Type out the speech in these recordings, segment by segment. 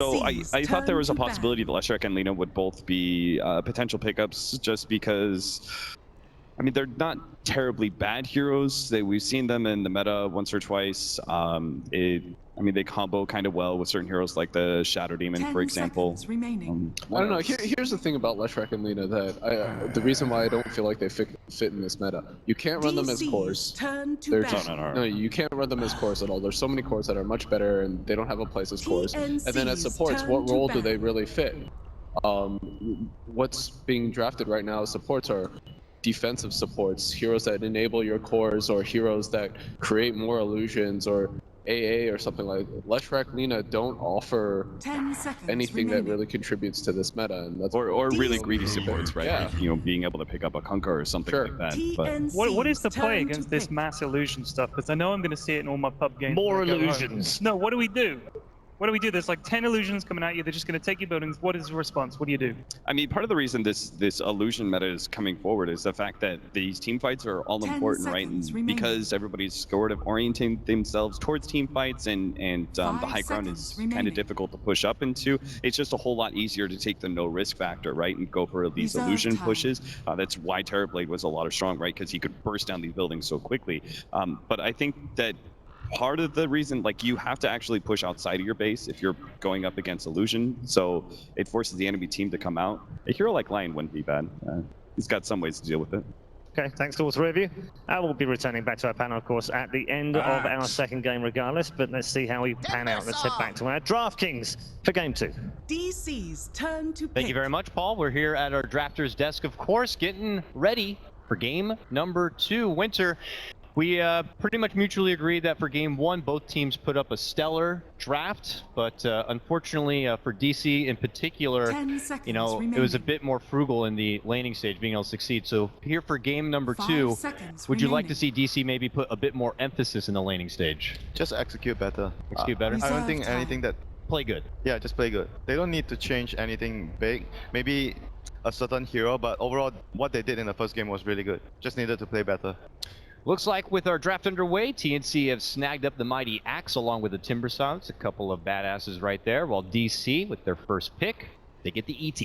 So I thought there was a possibility that Leshrac and Lina would both be potential pickups just because, I mean, they're not terribly bad heroes. We've seen them in the meta once or twice. I mean, they combo kind of well with certain heroes like the Shadow Demon, for example. I don't know. Here's the thing about Leshrac and Lina that the reason why I don't feel like they fit in this meta. You can't run them as cores. No, you can't run them as cores at all. There's so many cores that are much better, and they don't have a place as cores. And then as supports, what role do they really fit? What's being drafted right now as supports are defensive supports, heroes that enable your cores, or heroes that create more illusions, or AA or something like that. Leshrac, Lina don't offer anything that really contributes to this meta, and that's or really greedy supports, right? Yeah. Like, you know, being able to pick up a Kunkka or something like that. But what is the play against this mass illusion stuff? Because I know I'm going to see it in all my pub games. More illusions. No, what do we do? What do we do? There's like 10 illusions coming at you. They're just going to take your buildings. What is the response? What do you do? I mean, part of the reason this illusion meta is coming forward is the fact that these team fights are all important, right? And because everybody's sort of orienting themselves towards team fights, and the high ground is kind of difficult to push up into, it's just a whole lot easier to take the no risk factor, right, and go for these illusion pushes. That's why Terrorblade was a lot of strong, right? Because he could burst down these buildings so quickly. But I think that part of the reason, like, you have to actually push outside of your base if you're going up against illusion, so it forces the enemy team to come out. A hero like Lion wouldn't be bad. He's got some ways to deal with it. Okay, thanks to all three of you. We'll be returning back to our panel, of course, at the end of our second game regardless, but let's see how we pan out. Let's head back to our DraftKings for game 2. DC's turn to pick. Thank you very much, Paul. We're here at our drafters desk, of course, getting ready for game number 2. Winter, we pretty much mutually agreed that for game 1, both teams put up a stellar draft, but unfortunately for DC in particular, you know, it was a bit more frugal in the laning stage, being able to succeed. So here for game number 2, would you like to see DC maybe put a bit more emphasis in the laning stage? Just execute better. Execute better? I don't think anything that... Play good. Yeah, just play good. They don't need to change anything big. Maybe a certain hero, but overall, what they did in the first game was really good. Just needed to play better. Looks like with our draft underway, TNC have snagged up the mighty Axe along with the Timber Saws, a couple of badasses right there, while DC, with their first pick, they get the ET.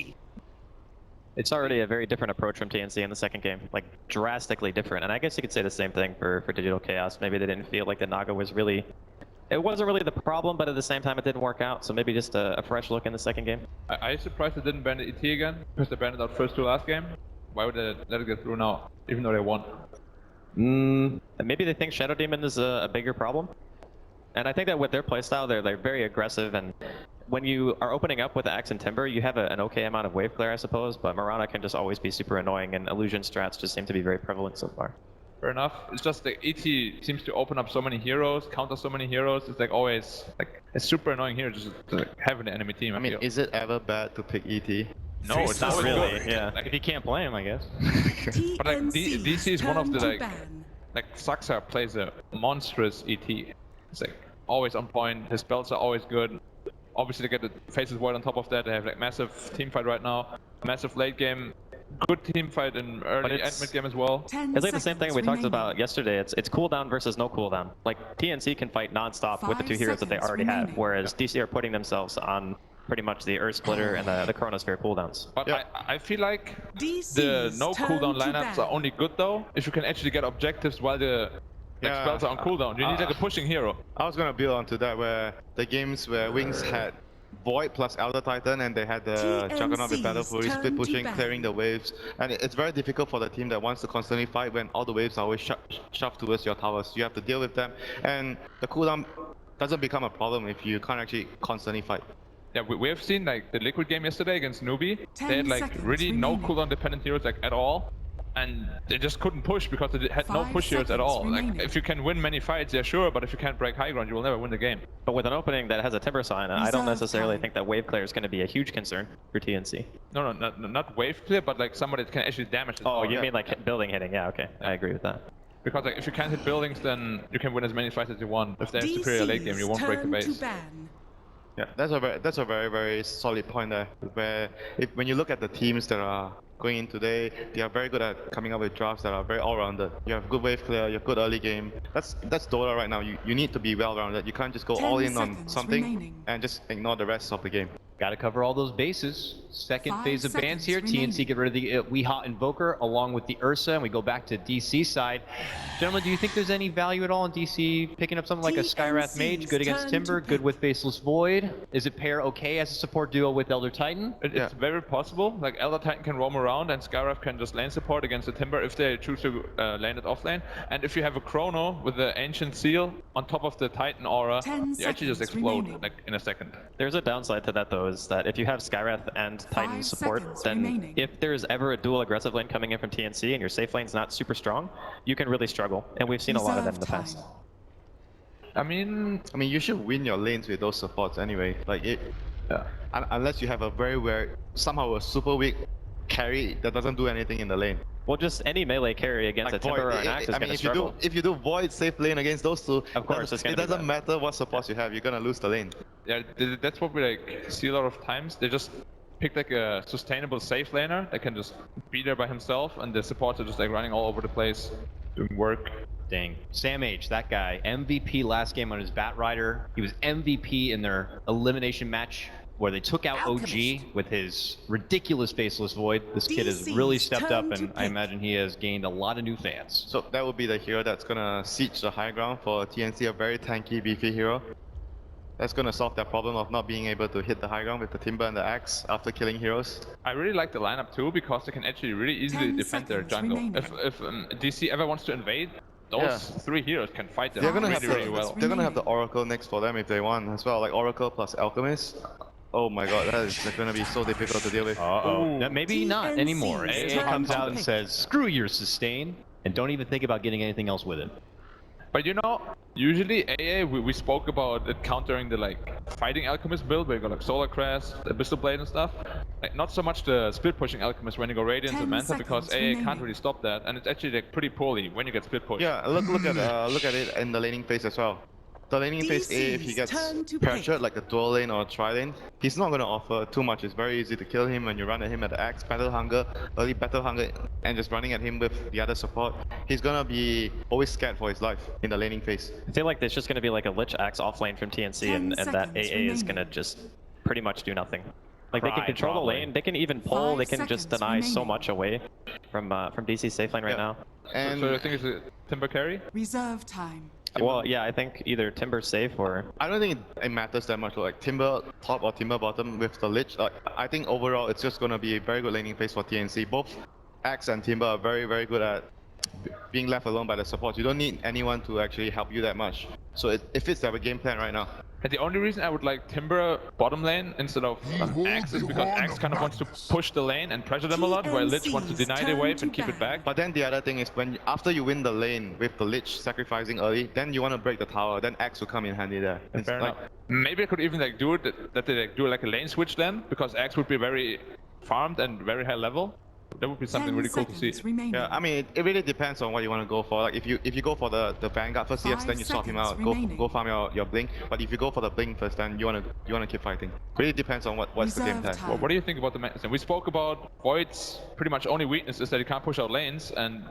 It's already a very different approach from TNC in the second game, like drastically different. And I guess you could say the same thing for Digital Chaos. Maybe they didn't feel like the Naga was really, it wasn't really the problem, but at the same time it didn't work out. So maybe just a fresh look in the second game. I'm surprised they didn't ban the ET again, because they banned it out first to last game. Why would they let it get through now, even though they won? Maybe they think Shadow Demon is a bigger problem. And I think that with their playstyle, they're very aggressive, and when you are opening up with Axe and Timber, you have an okay amount of wave clear, I suppose, but Mirana can just always be super annoying, and illusion strats just seem to be very prevalent so far. Fair enough. It's just the ET seems to open up so many heroes, counter so many heroes. It's like always like a super annoying hero just to like, have in the enemy team. I mean, is it ever bad to pick ET? No, it's not really. Good. Yeah, like if you can't play him, I guess. But like DC is one of the like Saxa plays a monstrous ET. It's like always on point. His spells are always good. Obviously, they get the Faces Void on top of that. They have like massive team fight right now, massive late game, good team fight in early and mid game as well. It's like the same thing we talked about yesterday. It's cooldown versus no cooldown. Like TNC can fight non-stop with the 2 heroes that they already have, whereas DC are putting themselves on pretty much the Earth Splitter and the Chronosphere cooldowns. But I feel like the no cooldown lineups are only good though if you can actually get objectives while the spells are on cooldown. You need like a pushing hero. I was gonna build onto that, where the games where Wings had Void plus Elder Titan, and they had the Juggernaut with Battle Fury, split pushing, clearing the waves, and it's very difficult for the team that wants to constantly fight when all the waves are always shoved towards your towers. You have to deal with them, and the cooldown doesn't become a problem if you can't actually constantly fight. Yeah, we have seen like the Liquid game yesterday against Newbie. They had like really no cooldown dependent heroes like at all, and they just couldn't push because they had no push heroes at all. Like if you can win many fights, yeah sure, but if you can't break high ground, you will never win the game. But with an opening that has a Timber Saw in it, I don't necessarily think that wave clear is going to be a huge concern for TNC. No, not wave clear, but like somebody that can actually damage. Oh, you mean like building hitting? Yeah, okay, I agree with that. Because like if you can't hit buildings, then you can win as many fights as you want. If they have superior late game, you won't break the base. Yeah, that's a very solid point there. Where when you look at the teams that are going in today. They are very good at coming up with drafts that are very all-rounded. You have good wave clear, you have good early game. That's Dota right now. You need to be well-rounded. You can't just go all in on something and just ignore the rest of the game. Got to cover all those bases. Second phase of bans here. TNC get rid of the Weehawk Invoker along with the Ursa, and we go back to DC side. Gentlemen, do you think there's any value at all in DC picking up something like a Skywrath Mage? Good against Timber, good with Faceless Void. Is it pair okay as a support duo with Elder Titan? It's very possible. Like Elder Titan can roam around and Skywrath can just lane support against the Timber if they choose to lane it off lane. And if you have a Chrono with the Ancient Seal on top of the Titan aura, you actually just explode like in a second. There's a downside to that though, is that if you have Skywrath and Titan support, then if there's ever a dual aggressive lane coming in from TNC and your safe lane's not super strong, you can really struggle. And we've seen a lot of that in the past. I mean, you should win your lanes with those supports anyway. Like unless you have a somehow a super weak carry that doesn't do anything in the lane. Well, just any melee carry against like a Timber or an Axe is going to struggle. If you do Void safe lane against those two, of course it's it doesn't matter what supports you have, you're gonna lose the lane. Yeah, that's what we like see a lot of times. They just pick like a sustainable safe laner that can just be there by himself, and the supports are just like running all over the place, doing work. Dang. Sam H, that guy, MVP last game on his Bat Rider. He was MVP in their elimination match where they took out OG with his ridiculous Faceless Void. This kid has really stepped up, and I imagine he has gained a lot of new fans. So that would be the hero that's gonna siege the high ground for TNC, a very tanky, beefy hero. That's gonna solve that problem of not being able to hit the high ground with the Timber and the Axe after killing heroes. I really like the lineup too, because they can actually really easily defend their jungle. If DC ever wants to invade, those three heroes can fight them really well. They're gonna have the Oracle next for them if they want as well, like Oracle plus Alchemist. Oh my god, that is gonna be so difficult to deal with. Maybe not anymore. AA comes out and says, screw your sustain, and don't even think about getting anything else with it. But you know, usually AA, we spoke about it countering the like fighting Alchemist build where you go like Solar Crest, Abyssal Blade and stuff. Like not so much the split pushing Alchemist when you go Radiance and Manta, because AA can't really stop that, and it's actually like pretty poorly when you get split push. Yeah, look at it in the laning phase as well. The laning phase A, if he gets pressured like a dual lane or a tri-lane, he's not going to offer too much. It's very easy to kill him when you run at him at the Axe, Battle Hunger, early Battle Hunger, and just running at him with the other support. He's going to be always scared for his life in the laning phase. I feel like there's just going to be like a Lich Axe offlane from TNC, and that AA is going to just pretty much do nothing. Like they can control the lane, they can even pull, they can just deny so much away from DC's safe lane right now. And so I think it's a Timber carry? Reserve time. Well, yeah, I think either Timber safe or... I don't think it matters that much, like Timber top or Timber bottom with the Lich. I think overall it's just going to be a very good laning phase for TNC. Both Axe and Timber are very, very good at being left alone by the support. You don't need anyone to actually help you that much. So it fits their game plan right now. And the only reason I would like Timber bottom lane instead of Axe is because Axe kind of wants to push the lane and pressure them a lot, while Lich wants to deny the wave and keep it back. But then the other thing is after you win the lane with the Lich sacrificing early, then you want to break the tower, then Axe will come in handy there. Fair enough. Maybe I could even like do it that they like do like a lane switch then, because Axe would be very farmed and very high level. That would be something really cool to see. Yeah, I mean, it really depends on what you want to go for. Like if you go for the Vanguard first, yes, then you swap him out, go farm your Blink. But if you go for the Blink first, then you wanna keep fighting. Really depends on what's the game plan. Well, what do you think about the Magnus? We spoke about Void's pretty much only weakness is that he can't push out lanes, and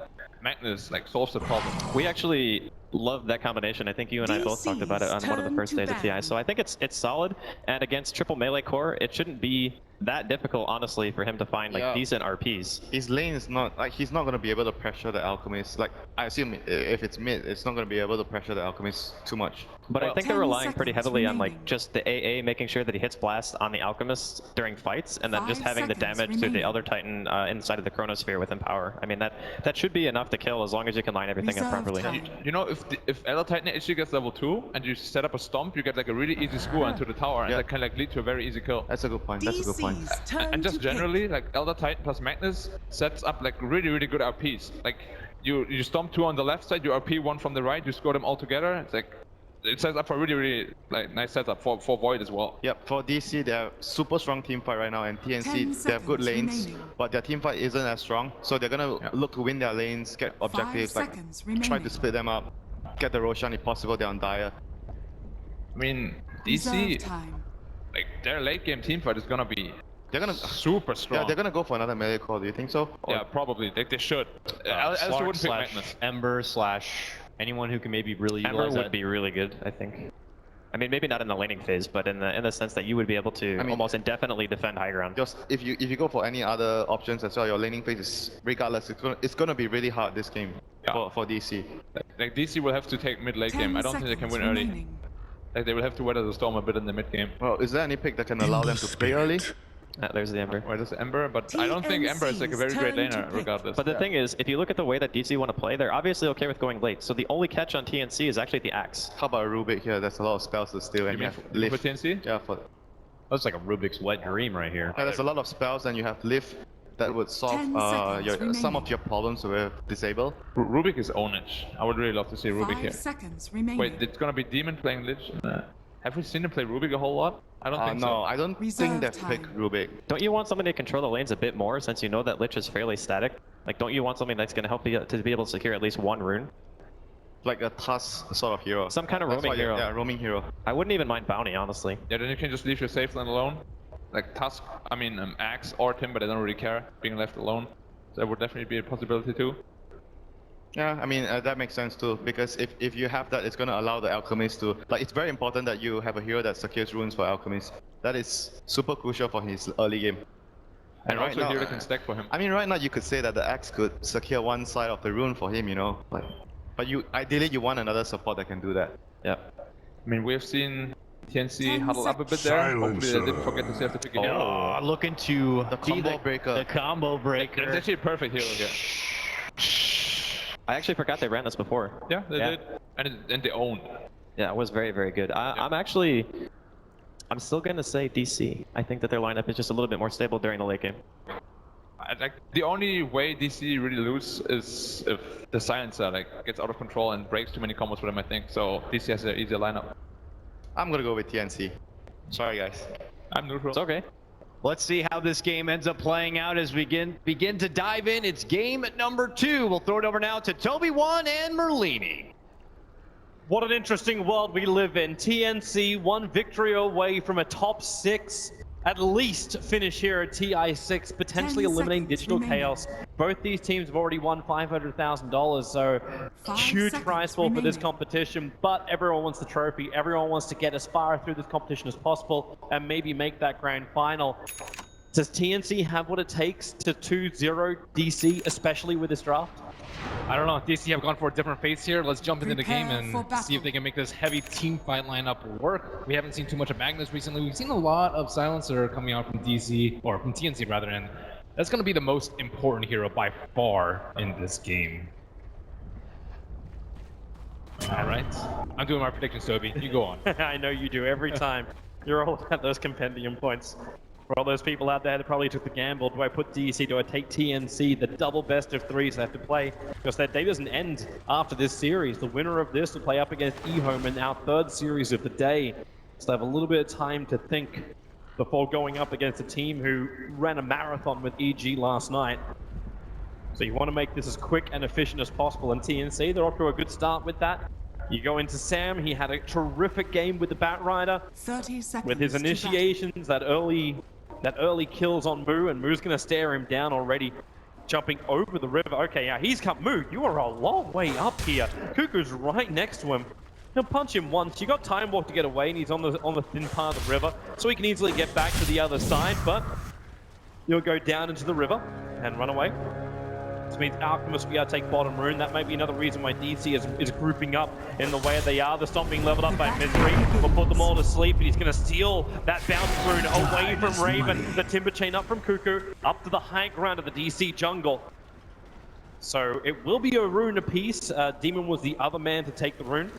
Magnus like solves the problem. We actually love that combination. I think you and I both talked about it on one of the first days of TI. So I think it's solid, and against triple melee core, it shouldn't be that difficult, honestly, for him to find like decent RPs. His lane is not like he's not going to be able to pressure the Alchemist. Like I assume if it's mid, it's not going to be able to pressure the Alchemist too much. But I think they're relying pretty heavily on like just the AA making sure that he hits blast on the Alchemist during fights, and then just having the damage to the Elder Titan inside of the Chronosphere with Empower. I mean that should be enough to kill as long as you can line everything up properly. You know, if Elder Titan actually gets level 2 and you set up a stomp, you get like a really easy skewer into the tower, and that can like lead to a very easy kill. That's a good point. That's a good point. And just generally, like Elder Titan plus Magnus sets up like really good RPs. Like you stomp 2 on the left side, you RP 1 from the right, you score them all together. It's like it sets up for really like nice setup for Void as well. Yep, for DC they have super strong team fight right now, and TNC they have good lanes, but their team fight isn't as strong, so they're gonna look to win their lanes, get objectives, like try to split them up, get the Roshan if possible. They're on Dire. I mean DC, like their late game team fight is gonna be They're gonna super strong. Yeah, they're gonna go for another melee core. Do you think so? Yeah, probably. They should. Alistair wouldn't pick Magnus. Ember / anyone who can maybe really utilize Ember that. would be really good, I think. I mean, maybe not in the laning phase, but in the sense that you would be able to almost indefinitely defend high ground. Just if you go for any other options as well, your laning phase is regardless. It's gonna be really hard this game for DC. Like DC will have to take mid late game. I don't think they can win early. Like they will have to weather the storm a bit in the mid game. Well, is there any pick that can allow them to play early? There's the Ember. There's the Ember, but I don't think Ember is like a very great laner regardless. But the thing is, if you look at the way that DC want to play, they're obviously okay with going late. So the only catch on TNC is actually the Axe. How about a Rubik here? There's a lot of spells to steal, and you have live. For TNC? Yeah, for. That's like a Rubik's wet dream right here. Yeah, there's a lot of spells, and you have live that would solve some of your problems with disable. Rubik is ownage. I would really love to see Rubik here. 5 seconds remaining. Wait, it's gonna be Demon playing Lich? Have we seen him play Rubik a whole lot? I don't think so. No, I don't think they've picked Rubik. Don't you want somebody to control the lanes a bit more, since you know that Lich is fairly static? Like, don't you want something that's gonna help you to be able to secure at least one rune? Like a Tusk sort of hero. Some kind of roaming hero. Yeah, roaming hero. I wouldn't even mind Bounty, honestly. Yeah, then you can just leave your safe lane alone. Like Tusk, Axe or Tim, but I don't really care being left alone. So that would definitely be a possibility too. Yeah, I mean, that makes sense too, because if you have that, it's going to allow the Alchemist to... Like, it's very important that you have a hero that secures runes for Alchemist. That is super crucial for his early game. And right also now, hero can stack for him. I mean, right now you could say that the Axe could secure one side of the rune for him, you know? Like, but ideally you want another support that can do that. Yeah. I mean, we've seen TNC huddle up a bit there. Hopefully they didn't forget to save the pick again. Oh, looking to the combo breaker. The combo breaker. It's actually a perfect hero here. I actually forgot they ran this before. Yeah, they did. And they owned. Yeah, it was very, very good. I'm still going to say DC. I think that their lineup is just a little bit more stable during the late game. The only way DC really lose is if the silencer gets out of control and breaks too many combos for them, I think. So DC has an easier lineup. I'm gonna go with TNC. Sorry guys. I'm neutral. It's okay. Let's see how this game ends up playing out as we begin to dive in. It's game number 2. We'll throw it over now to Toby1 and Merlini. What an interesting world we live in. TNC one victory away from a top 6, at least finish here at TI6, potentially eliminating Digital Chaos. Both these teams have already won $500,000, so huge prize pool for this competition, but everyone wants the trophy. Everyone wants to get as far through this competition as possible and maybe make that grand final. Does TNC have what it takes to 2-0 DC, especially with this draft? I don't know. DC have gone for a different phase here. Let's jump into the game and see if they can make this heavy team fight lineup work. We haven't seen too much of Magnus recently. We've seen a lot of Silencer coming out from DC, or from TNC rather, and that's going to be the most important hero by far in this game. All right. I'm doing my predictions, Toby. You go on. I know you do every time. You're all at those compendium points. For all those people out there that probably took the gamble, do I put DC, do I take TNC, the double best of 3s they have to play? Because their day doesn't end after this series. The winner of this will play up against eHome in our 3rd series of the day. So they have a little bit of time to think before going up against a team who ran a marathon with EG last night. So you want to make this as quick and efficient as possible. And TNC, they're off to a good start with that. You go into Sam, he had a terrific game with the Batrider. 30 seconds with his initiations, that early kills on Moo, and Moo's gonna stare him down already, jumping over the river. Okay, yeah, he's come. Moo, you are a long way up here. Cuckoo's right next to him. He'll punch him once. You got Time Walk to get away, and he's on the thin part of the river, so he can easily get back to the other side, but you'll go down into the river and run away. This means Alchemist, we gotta take bottom rune. That might be another reason why DC is grouping up in the way they are. They're not being leveled up by Misery. We'll put them all to sleep, and he's gonna steal that bounce rune away from Raven. The Timber Chain up from Cuckoo, up to the high ground of the DC jungle. So it will be a rune apiece. Demon was the other man to take the rune.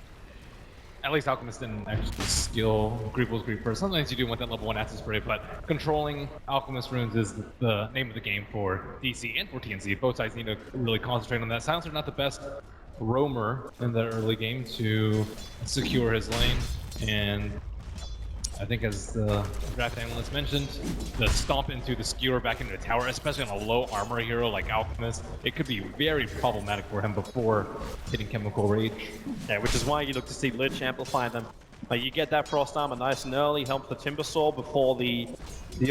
At least Alchemist didn't actually skill Grief was Grief first. Sometimes you do want that level 1 acid spray, but controlling Alchemist runes is the name of the game for DC and for TNC. Both sides need to really concentrate on that. Silencer's not the best roamer in the early game to secure his lane, and I think as the draft analyst mentioned, the stomp into the skewer back into the tower, especially on a low armor hero like Alchemist, it could be very problematic for him before hitting Chemical Rage. Yeah, which is why you look to see Lich amplify them You get that Frost Armor nice and early, help the Timbersaw before the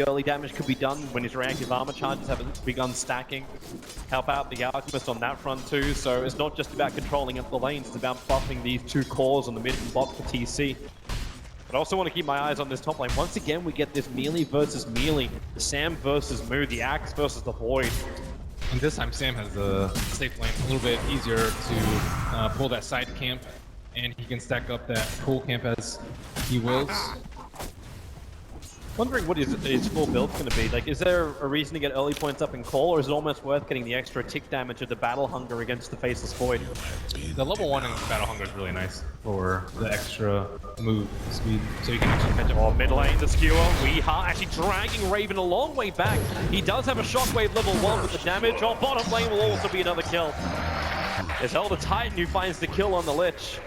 early damage could be done when his reactive armor charges haven't begun stacking. Help out the Alchemist on that front too, so it's not just about controlling up the lanes, it's about buffing these two cores on the mid and bot for TC. But I also want to keep my eyes on this top lane. Once again, we get this melee versus melee, Sam versus Moo, the Axe versus the Void. And this time Sam has the safe lane a little bit easier to pull that side camp, and he can stack up that cool camp as he wills. Wondering what his full build's going to be. Like, is there a reason to get early points up in Call, or is it almost worth getting the extra tick damage of the Battle Hunger against the Faceless Void? The level 1 in Battle Hunger is really nice for the extra move speed, so you can actually catch up. Oh, mid lane, the skewer. Weeha actually dragging Raven a long way back. He does have a Shockwave level 1 with the damage. Oh, bottom lane will also be another kill. It's Elder Titan who finds the kill on the Lich.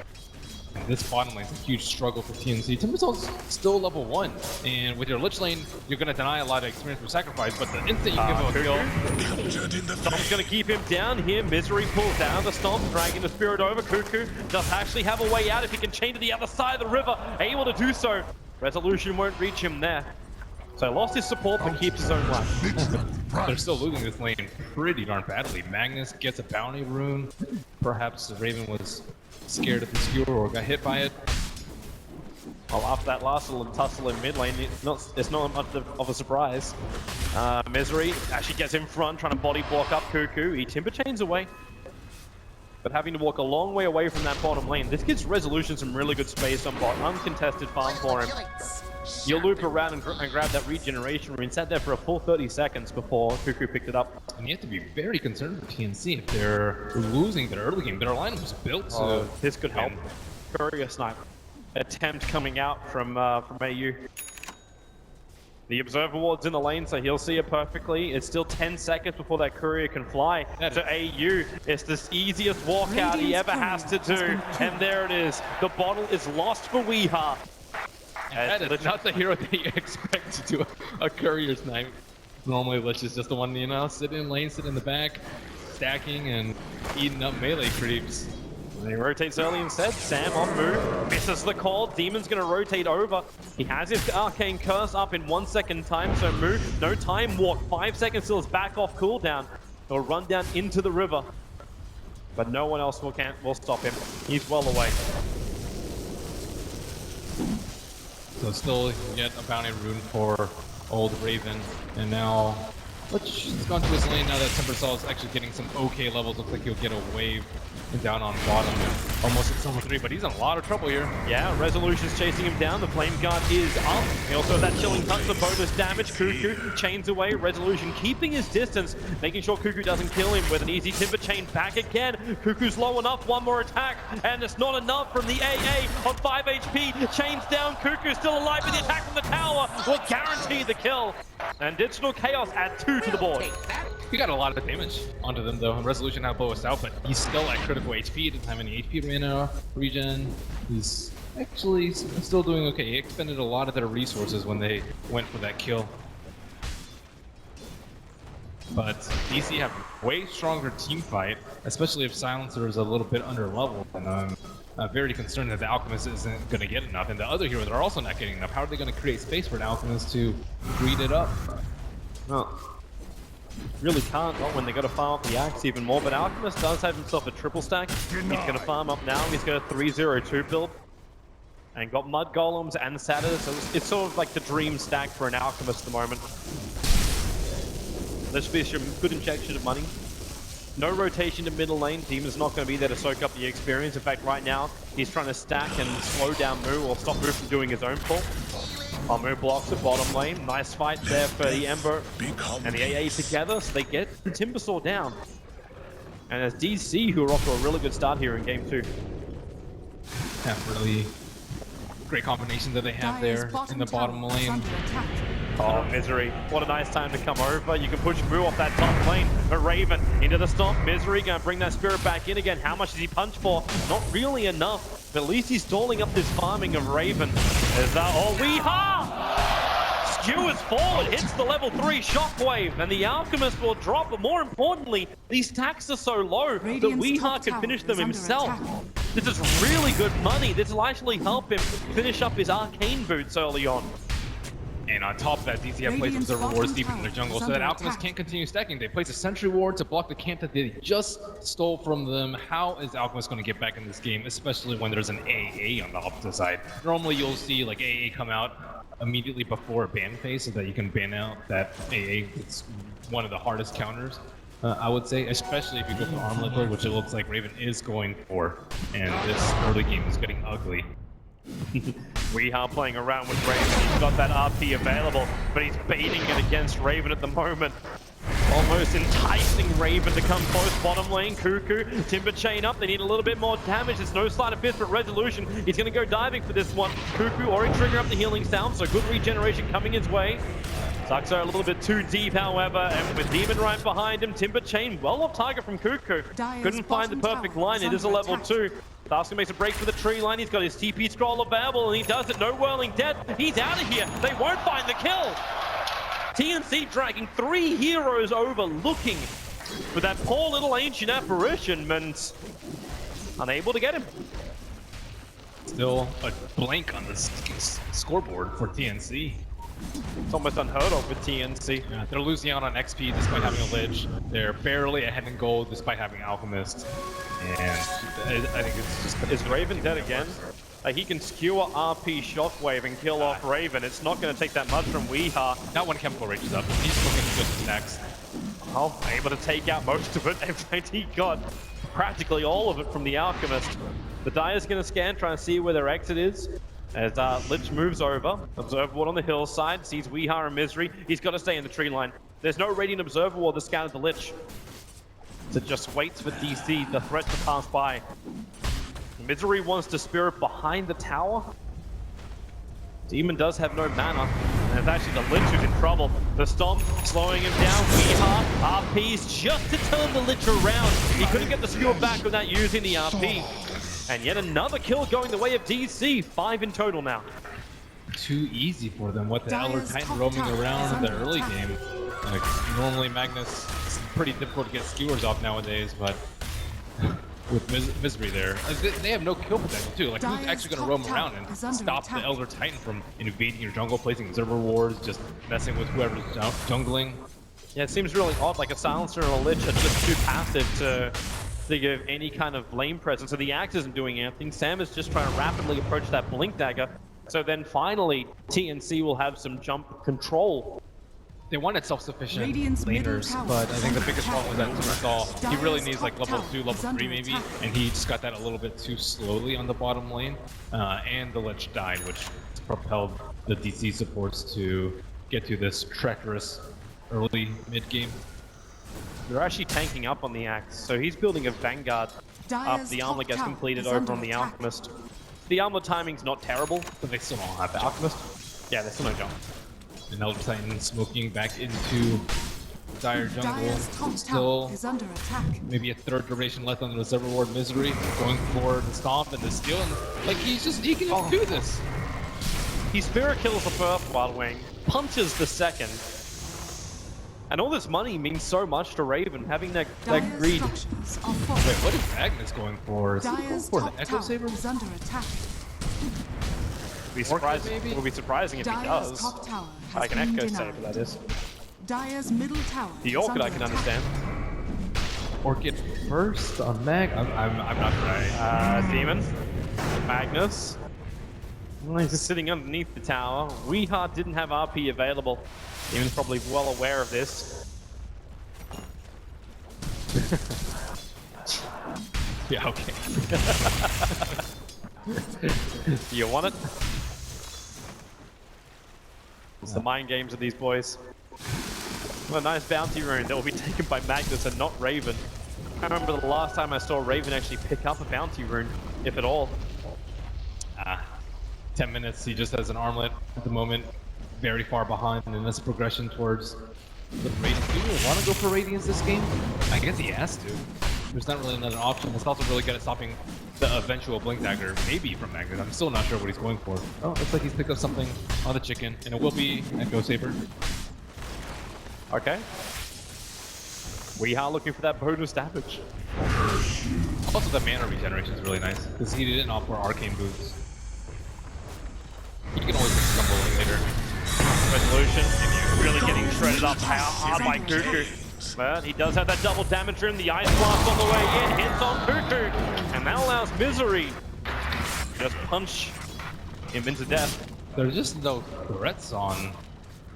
This bottom lane is a huge struggle for TNC. Timbersaw's still level 1, and with your Lich Lane, you're going to deny a lot of experience for sacrifice, but the instant you give him a kill... Stomp's going to keep him down here. Misery pulls down the Stomp, dragging the Spirit over. Cuckoo does actually have a way out if he can chain to the other side of the river. Able to do so. Resolution won't reach him there. So lost his support, but keeps his own life. They're still losing this lane pretty darn badly. Magnus gets a bounty rune. Perhaps Raven was scared of the skewer or got hit by it. Well, after that last little tussle in mid lane, it's not much of a surprise. Misery actually gets in front, trying to body block up Cuckoo. He timber chains away. But having to walk a long way away from that bottom lane, this gives Resolution some really good space on bot. Uncontested farm for him. You'll loop around and grab that regeneration rune. Sat there for a full 30 seconds before Cuckoo picked it up. And you have to be very concerned for TNC if they're losing their early game. Their lineup was built to... This could help. Courier snipe attempt coming out from AU. The Observer Ward's in the lane, so he'll see it perfectly. It's still 10 seconds before that Courier can fly. To AU, it's the easiest walkout he ever has to do. And there it is. The bottle is lost for Weeha. That is not the hero that you expect to do a Courier snipe. Normally Lich is just the one, you know, sit in lane, sit in the back, stacking and eating up melee creeps. He rotates early instead. Sam on move, misses the call. Demon's gonna rotate over. He has his Arcane Curse up in 1 second time, so move, no time walk. 5 seconds till his back off cooldown. He'll run down into the river. But no one else will stop him. He's well away. So still get a bounty rune for old Raven, and now Lich has gone to his lane now that Timbersaw is actually getting some okay levels. Looks like he'll get a wave down on bottom and almost at silver 3, but he's in a lot of trouble here. Yeah, Resolution's chasing him down. The Flame Guard is up. He also has that Chilling Touch for bonus damage. Cuckoo chains away. Resolution keeping his distance, making sure Cuckoo doesn't kill him with an easy timber chain back again. Cuckoo's low enough. One more attack, and it's not enough from the AA on 5 HP. Chains down. Cuckoo still alive, but the attack from the tower will guarantee the kill. And Digital Chaos add 2 to the board. He got a lot of damage onto them though. Resolution had blowed us out, but he's still at critical HP. He doesn't have any HP mana regen. He's actually still doing okay. He expended a lot of their resources when they went for that kill. But DC have way stronger team fight, especially if Silencer is a little bit under level. And I'm very concerned that the Alchemist isn't going to get enough, and the other heroes are also not getting enough. How are they going to create space for an Alchemist to greed it up? Well, really can't, not when they got to farm up the Axe even more, but Alchemist does have himself a triple stack. He's going to farm up now. He's got a 3-0-2 build. And got Mud Golems and Satyrs, so it's sort of like the dream stack for an Alchemist at the moment. There should be some good injection of money. No rotation to middle lane. Demon's not going to be there to soak up the experience. In fact, right now, he's trying to stack and slow down Moo or stop Moo from doing his own pull. While Moo blocks the bottom lane. Nice fight there for the Ember and the AA together, so they get the Timbersaw down. And as DC, who are off to a really good start here in game 2. Yeah, really great combination that they have there in the bottom lane. Oh, Misery. What a nice time to come over. You can push Moo off that top lane. But Raven into the Stomp. Misery gonna bring that Spirit back in again. How much does he punch for? Not really enough. But at least he's stalling up this farming of Raven. Is that all? Weeha! Skewers forward, hits the level 3 Shockwave. And the Alchemist will drop. But more importantly, these stacks are so low that Weeha can finish them himself. This is really good money. This will actually help him finish up his arcane boots early on. And on top of that, DC have placed observer wards deep in their jungle so that Alchemist can't continue stacking. They place a sentry ward to block the camp that they just stole from them. How is Alchemist going to get back in this game, especially when there's an AA on the opposite side? Normally you'll see like AA come out immediately before a ban phase so that you can ban out that AA. It's one of the hardest counters, I would say, especially if you go for Armlet build, which it looks like Raven is going for. And this early game is getting ugly. Weehaw playing around with Raven. He's got that RP available, but he's baiting it against Raven at the moment. Almost enticing Raven to come close bottom lane. Cuckoo, Timber Chain up. They need a little bit more damage. There's no Sleight of Fist, but Resolution. He's going to go diving for this one. Cuckoo already trigger up the healing sound, so good regeneration coming his way. Sucks are a little bit too deep, however, and with Demon right behind him, Timber Chain well off target from Cuckoo. Couldn't find the perfect line. It is a level 2. Darcy makes a break for the tree line. He's got his TP scroll available, and he does it. No whirling death. He's out of here. They won't find the kill. TNC dragging 3 heroes over, looking for that poor little ancient apparition, and unable to get him. Still a blank on the scoreboard for TNC. It's almost unheard of with TNC. Yeah, they're losing out on XP despite having a Lich. They're barely ahead in gold despite having Alchemist. And I think it's just... Is Raven dead again? He can skewer RP Shockwave and kill off Raven. It's not going to take that much from Weehaw. Not when Chemical Rages up. He's looking to just next. Oh, able to take out most of it. In fact, he got practically all of it from the Alchemist. The Dire's going to scan, trying to see where their exit is. As Lich moves over, Observer Ward on the hillside, sees Weehaw in misery. He's got to stay in the tree line. There's no Radiant Observer Ward to scout the Lich. So just waits for DC, the threat to pass by. Misery wants to Spirit behind the tower. Demon does have no mana, and it's actually the Lich who's in trouble. The Stomp slowing him down. Weehaw, RP's just to turn the Lich around. He couldn't get the skill back without using the RP. And yet another kill going the way of DC. 5 in total now. Too easy for them with the Elder Titan roaming around in the early game. Like, normally Magnus, it's pretty difficult to get skewers off nowadays, but with Misery there, they have no kill potential too. Like, who's actually going to roam around and stop the Elder Titan from invading your jungle, placing observer wards, just messing with whoever's jungling? Yeah, it seems really odd. Like a Silencer or a Lich are just too passive to give any kind of lane presence. So the Axe isn't doing anything. Sam is just trying to rapidly approach that Blink Dagger. So then finally, TNC will have some jump control. They wanted self-sufficient laners, but I think the biggest problem was that Superstall, he really needs like level 2, level 3 maybe, and he just got that a little bit too slowly on the bottom lane. And the Lich died, which propelled the DC supports to get to this treacherous early mid-game. They're actually tanking up on the Axe, so he's building a Vanguard after the armor gets completed over on the Alchemist. The armor timing's not terrible, but they still don't have the Alchemist. Yeah, there's still no jump. And Elder Titan smoking back into Dire jungle. Still maybe a third duration left on the Observer Ward. Misery going for the Stomp and the steal. And, like, he can just do this. He Spirit kills the first Wild Wing, punches the second. And all this money means so much to Raven, having that greed. Wait, what is Magnus going for? Is he going for the Echo Saber? Is under attack. It would be surprising if he does. Like an Echo Saber, that is. Dire's middle tower. The Orchid I can understand. Orchid first on Mag? I'm not sure. Demon. Magnus. Well, he's just sitting underneath the tower. Weehaw didn't have RP available. Demon's probably well aware of this. Yeah, okay. You want it? It's the mind games of these boys. What a nice bounty rune that will be taken by Magnus and not Raven. I remember the last time I saw Raven actually pick up a bounty rune, if at all. 10 minutes, he just has an armlet at the moment, very far behind, and that's a progression towards the Radiance. Do you want to go for Radiance this game? I guess he has to. There's not really another option. It's also really good at stopping the eventual Blink Dagger, maybe from Magnus. I'm still not sure what he's going for. Oh, looks like he's picked up something on the chicken, and it will be Echo Saber. Okay. Weehaw looking for that bonus damage. Also, the mana regeneration is really nice because he didn't offer arcane boots. You can always make stumble later. Resolution, really getting shredded up hard by Cuckoo. But he does have that double damage room. The Ice Blast on the way in hits on Cuckoo. And that allows Misery to just punch him into death. There's just no threats on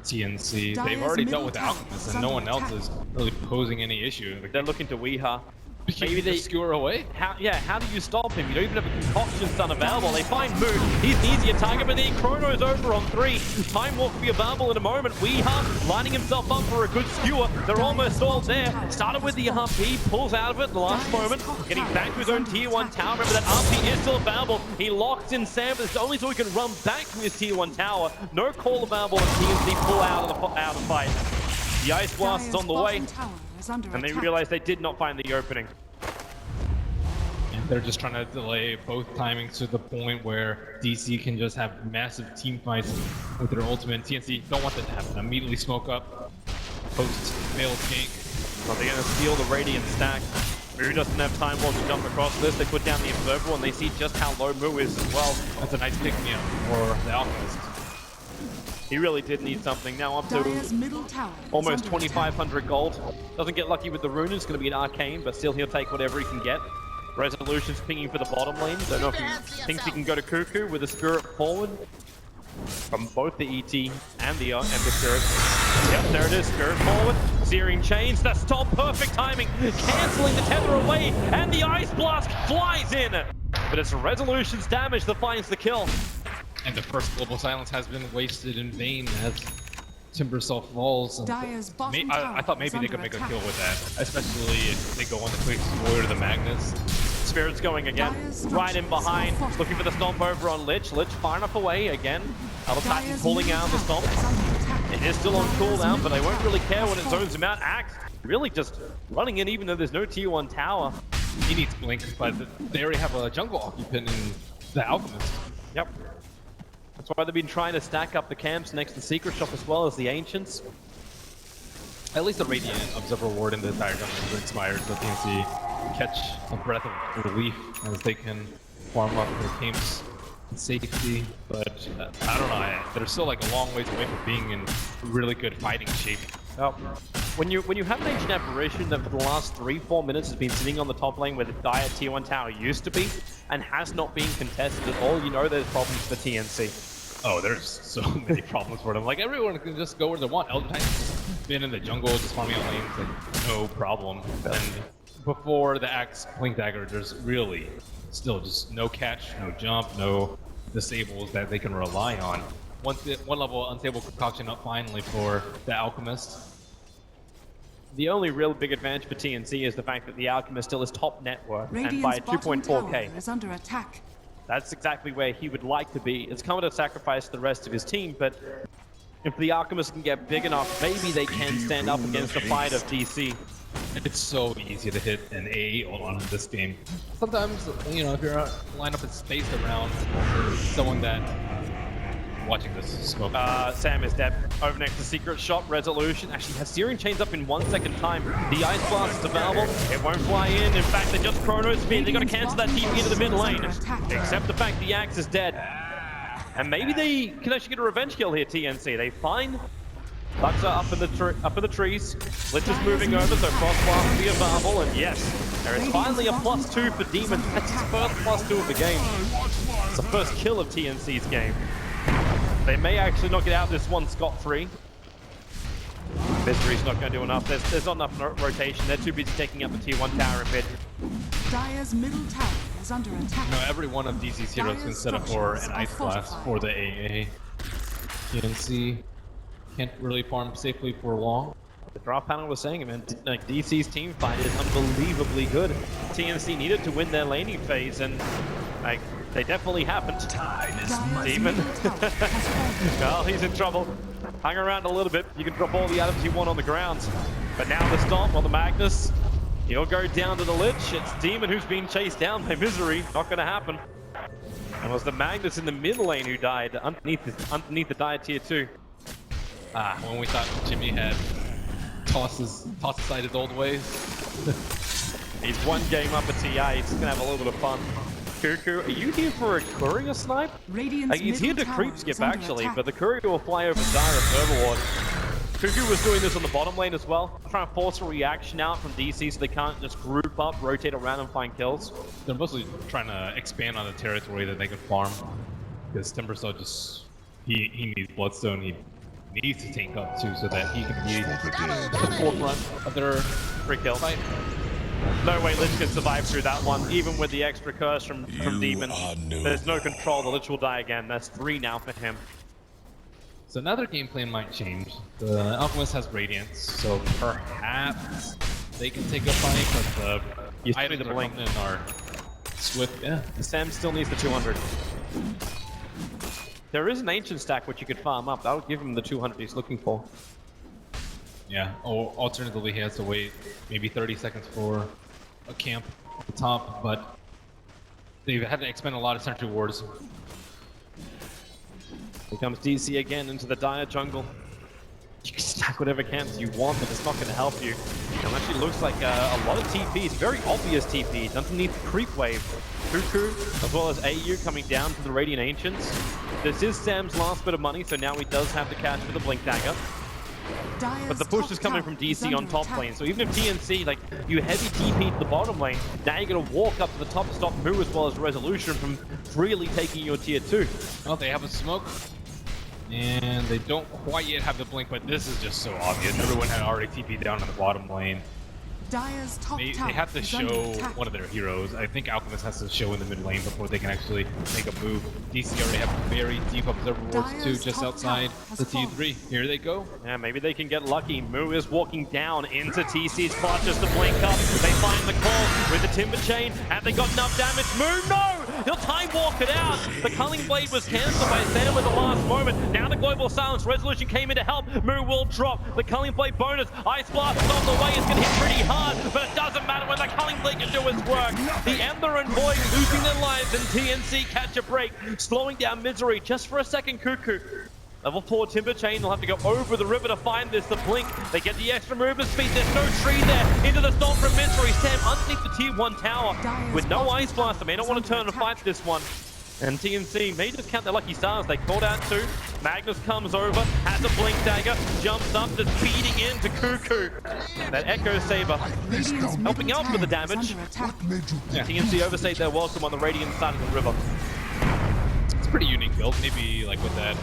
TNC. They've already dealt with Alchemist and no one else is really posing any issue. They're looking to Weeha. Maybe they skewer away? How do you stop him? You don't even have a concoction stun available. They find Moo. He's the easier target, but then Chrono's over on 3. Time Walk will be available in a moment. Weeha lining himself up for a good skewer. They're almost all there. Started with the RP, pulls out of it at the last moment. Getting back to his own tier 1 tower. Remember that RP is still available. He locks in Sam, but it's only so he can run back to his tier 1 tower. No call available as TNC pull out of the fight. The Ice Blast is on the way. And they realize they did not find the opening. And they're just trying to delay both timings to the point where DC can just have massive team fights with their ultimate. TNC don't want that to happen. Immediately smoke up, post failed gank. So they're going to steal the Radiant stack. Moo doesn't have time to jump across this. They put down the Observable and they see just how low Moo is as well. That's a nice pick-me-up for the Alchemist. He really did need something. Now up to almost 2,500 gold. Doesn't get lucky with the rune. It's going to be an arcane, but still he'll take whatever he can get. Resolution's pinging for the bottom lane. Don't know if he thinks he can go to Cuckoo with a Spirit forward from both the ET and the Spirit. Yep, there it is. Spirit forward. Searing Chains. The stop. Perfect timing. Canceling the tether away. And the Ice Blast flies in. But it's Resolution's damage that finds the kill. And the first Global Silence has been wasted in vain as Timbersaw falls. I thought maybe they could make a kill with that, especially if they go on the quick spoiler the Magnus. Spirit's going again, right in behind, looking for the stomp over on Lich. Lich far enough away again. Other Titan pulling out the stomp. It is still on cooldown, but they won't really care when it zones him out. Axe really just running in even though there's no tier 1 tower. He needs Blink, but they already have a jungle occupant in the Alchemist. Yep. That's why they've been trying to stack up the camps next to Secret Shop as well as the Ancients. At least the Radiant Observer Ward in the entire jungle is inspired so TNC catch a breath of relief as they can farm up their camps in safety. But I don't know, they're still like a long ways away from being in really good fighting shape. When you have an Ancient Apparition that for the last 3-4 minutes has been sitting on the top lane where the Dire tier 1 tower used to be and has not been contested at all, you know there's problems for TNC. Oh, there's so many problems for them. Like, everyone can just go where they want. Elder Titan's been in the jungle, just farming on lanes, like, no problem. And before the Axe Blink Dagger, there's really still just no catch, no jump, no disables that they can rely on. One level unstable concoction up finally for the Alchemist. The only real big advantage for TNC is the fact that the Alchemist still is top net worth and by 2.4k. Is under attack. That's exactly where he would like to be. It's come at a sacrifice to the rest of his team, but if the Alchemist can get big enough, maybe they can stand up against the fight of DC. It's so easy to hit an AA on in this game. Sometimes, you know, if your lineup is spaced around someone that... Watching this smoke. Sam is dead. Over next to Secret Shop. Resolution actually has Searing Chains up in 1 second time. The Ice Blast is available. It won't fly in. In fact, they just Chrono Speed. They're going to cancel that TP into the mid lane. Except the fact the Axe is dead. And maybe they can actually get a revenge kill here, TNC. They find Bucks are up in the trees. Lich is moving over, so Crossblast will be available. And yes, there is finally a +2 for Demon. That's his first +2 of the game. It's the first kill of TNC's game. They may actually not get out this one scot-free. Misery's not going to do enough. There's not enough rotation. They're too busy taking up the tier 1 tower in mid. Dire's middle tower is under attack. No, every one of DC's heroes can set up for an Ice Blast for the AA. TNC can't really farm safely for long. The draft panel was saying, man, like DC's team fight is unbelievably good. TNC needed to win their laning phase, and like they definitely haven't. Demon. Well, he's in trouble. Hang around a little bit. You can drop all the items you want on the ground. But now the stomp on the Magnus. He'll go down to the Lich. It's Demon who's being chased down by Misery. Not going to happen. And it was the Magnus in the mid lane who died underneath the Dire tier 2. When we thought Jimmy had tossed aside his old ways. He's one game up at TA. He's gonna have a little bit of fun. Cuckoo, are you here for a courier snipe? He's here to creep skip actually, but the courier will fly over Zyra's Overlord. Cuckoo was doing this on the bottom lane as well, trying to force a reaction out from DC so they can't just group up, rotate around and find kills. They're mostly trying to expand on the territory that they can farm. Because Timbersaw just, he needs Bloodstone, he needs to tank up too so that he can be the forefront of their free kill fight. No way Lich can survive through that one, even with the extra curse from Demon. There's no control, the Lich will die again. That's 3 now for him. So now their game plan might change. The Alchemist has Radiance, so perhaps they can take a fight, but the items that are coming in are swift. Yeah. Sam still needs the 200. There is an Ancient stack which you could farm up. That would give him the 200 he's looking for. Yeah, or alternatively he has to wait maybe 30 seconds for a camp at the top, but they've had to expend a lot of sentry wards. Here comes DC again into the dire jungle. You can stack whatever camps you want, but it's not going to help you. It actually looks like a lot of TPs, very obvious TPs, underneath the creep wave. Cuckoo, as well as AU coming down to the Radiant Ancients. This is Sam's last bit of money, so now he does have the cash for the Blink Dagger. But the push is coming from DC on top lane, so even if TNC, like, you heavy TP to the bottom lane, now you're going to walk up to the top to stop Moo as well as Resolution from freely taking your tier 2. Well, they have a smoke, and they don't quite yet have the blink, but this is just so obvious. Everyone had already TP'd down in the bottom lane. They have to show one of their heroes. I think Alchemist has to show in the mid lane before they can actually make a move. DC already have very deep observer wards too, just outside the T3. Here they go. Yeah, maybe they can get lucky. Moo is walking down into TC's spot just to blink up. They find the call with the Timber Chain. Have they got enough damage? Moo, no! He'll time walk it out. The Culling Blade was cancelled by Sam at the last moment. Now the Global Silence Resolution came in to help. Moo will drop. The Culling Blade bonus. Ice Blast is on the way. It's going to hit pretty hard. But it doesn't matter when the Culling Blade can do its work. The Ember and Void losing their lives, and TNC catch a break, slowing down Misery just for a second. Cuckoo. Level 4 Timber Chain, they'll have to go over the river to find this. The Blink, they get the extra movement speed. There's no tree there. Into the storm from Misery. Sam underneath the tier 1 tower with no Ice Blast. They may not want to turn and fight this one. And TNC may just count their lucky stars. They called out 2. Magnus comes over, has a Blink Dagger, jumps up, just feeding into Cuckoo. That Echo Saber helping out with the damage. Yeah. TNC overstayed their welcome on the Radiant side of the river. It's a pretty unique build. Maybe like with that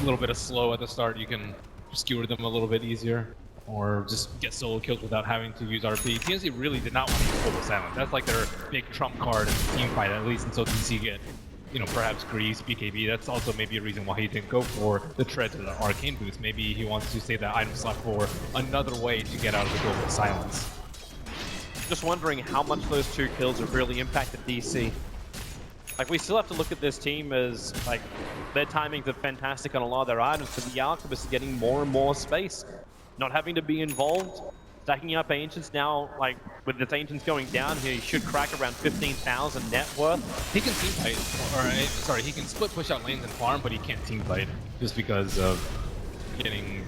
little bit of slow at the start, you can skewer them a little bit easier. Or just get solo kills without having to use RP. TNC really did not want to use Global Silence. That's like their big trump card in the team fight, at least until DC get, you know, perhaps Grease, BKB. That's also maybe a reason why he didn't go for the Tread to the Arcane boost. Maybe he wants to save that item slot for another way to get out of the Global Silence. Just wondering how much those 2 kills have really impacted DC. Like, we still have to look at this team as, like, their timings are fantastic on a lot of their items, but the Alchemist is getting more and more space. Not having to be involved, stacking up Ancients now, like, with this Ancients going down here, he should crack around 15,000 net worth. He can team fight, or sorry, he can split push out lanes and farm, but he can't team fight, just because of getting,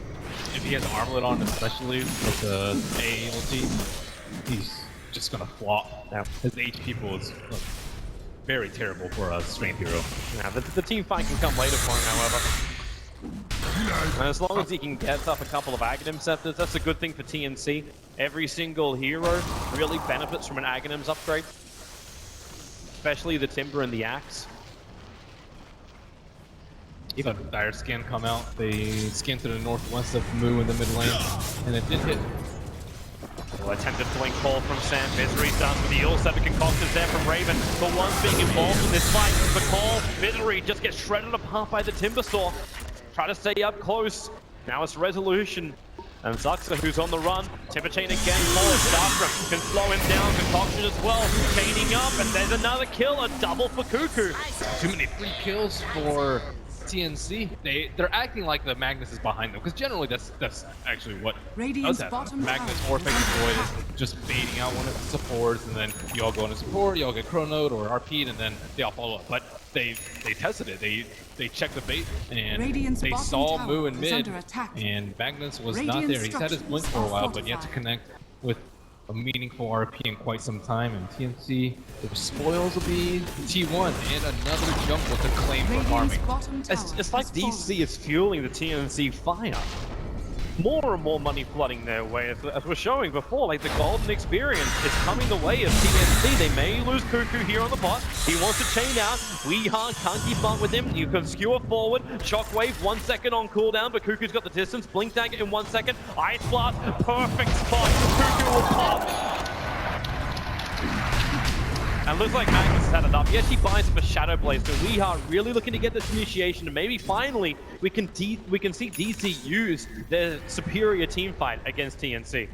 if he has an armlet on, especially with the A ulti, he's just gonna flop. Yeah. His HP pool is very terrible for a strength hero. Yeah, the team fight can come later for him, however. And as long as he can get up a couple of Aghanim Scepters, that's a good thing for TNC. Every single hero really benefits from an Aghanim's upgrade. Especially the Timber and the Axe. Even Dire Scan come out, they scan to the northwest of Moo in the mid lane, and it did hit. Well, attempted blink call from Sam. Misery starts with the Ul-7 concoctions there from Raven. The ones being involved in this fight. The call, Misery just gets shredded apart by the Timbersaw. Try to stay up close. Now it's Resolution. And Zuxa, who's on the run. Timber Chain again forward. Darkram can slow him down. Concoction as well. Chaining up, and there's another kill. A double for Cuckoo. Too many free kills for TNC. They're acting like the Magnus is behind them, because generally that's actually what does happen. Magnus or Fake Void is just baiting out one of the supports, and then you all go into support, you all get chronoed or RP'd, and then they all follow up. But they tested it. They checked the bait, and they saw Moo in mid, and Magnus was not there. He's had his blink for a while, but yet to connect with a meaningful RP in quite some time, and TNC, the spoils will be T1, and another jump with a claim for farming. It's like DC is fueling the TNC fire. More and more money flooding their way, as we're showing before, like the golden experience is coming the way of TNC. They may lose Cuckoo here on the bot. He wants to chain out. Weeha can't keep up with him. You can skewer forward. Shockwave 1 second on cooldown, but Cuckoo's got the distance. Blink dagger in 1 second. Ice blast, perfect spot. Cuckoo will pop. And looks like Magnus has had enough. He actually buys him a Shadow Blade, so we are really looking to get this initiation, and maybe finally we can see DC use their superior team fight against TNC.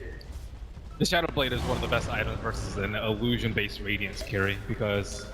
The Shadow Blade is one of the best items versus an illusion-based Radiance carry, because...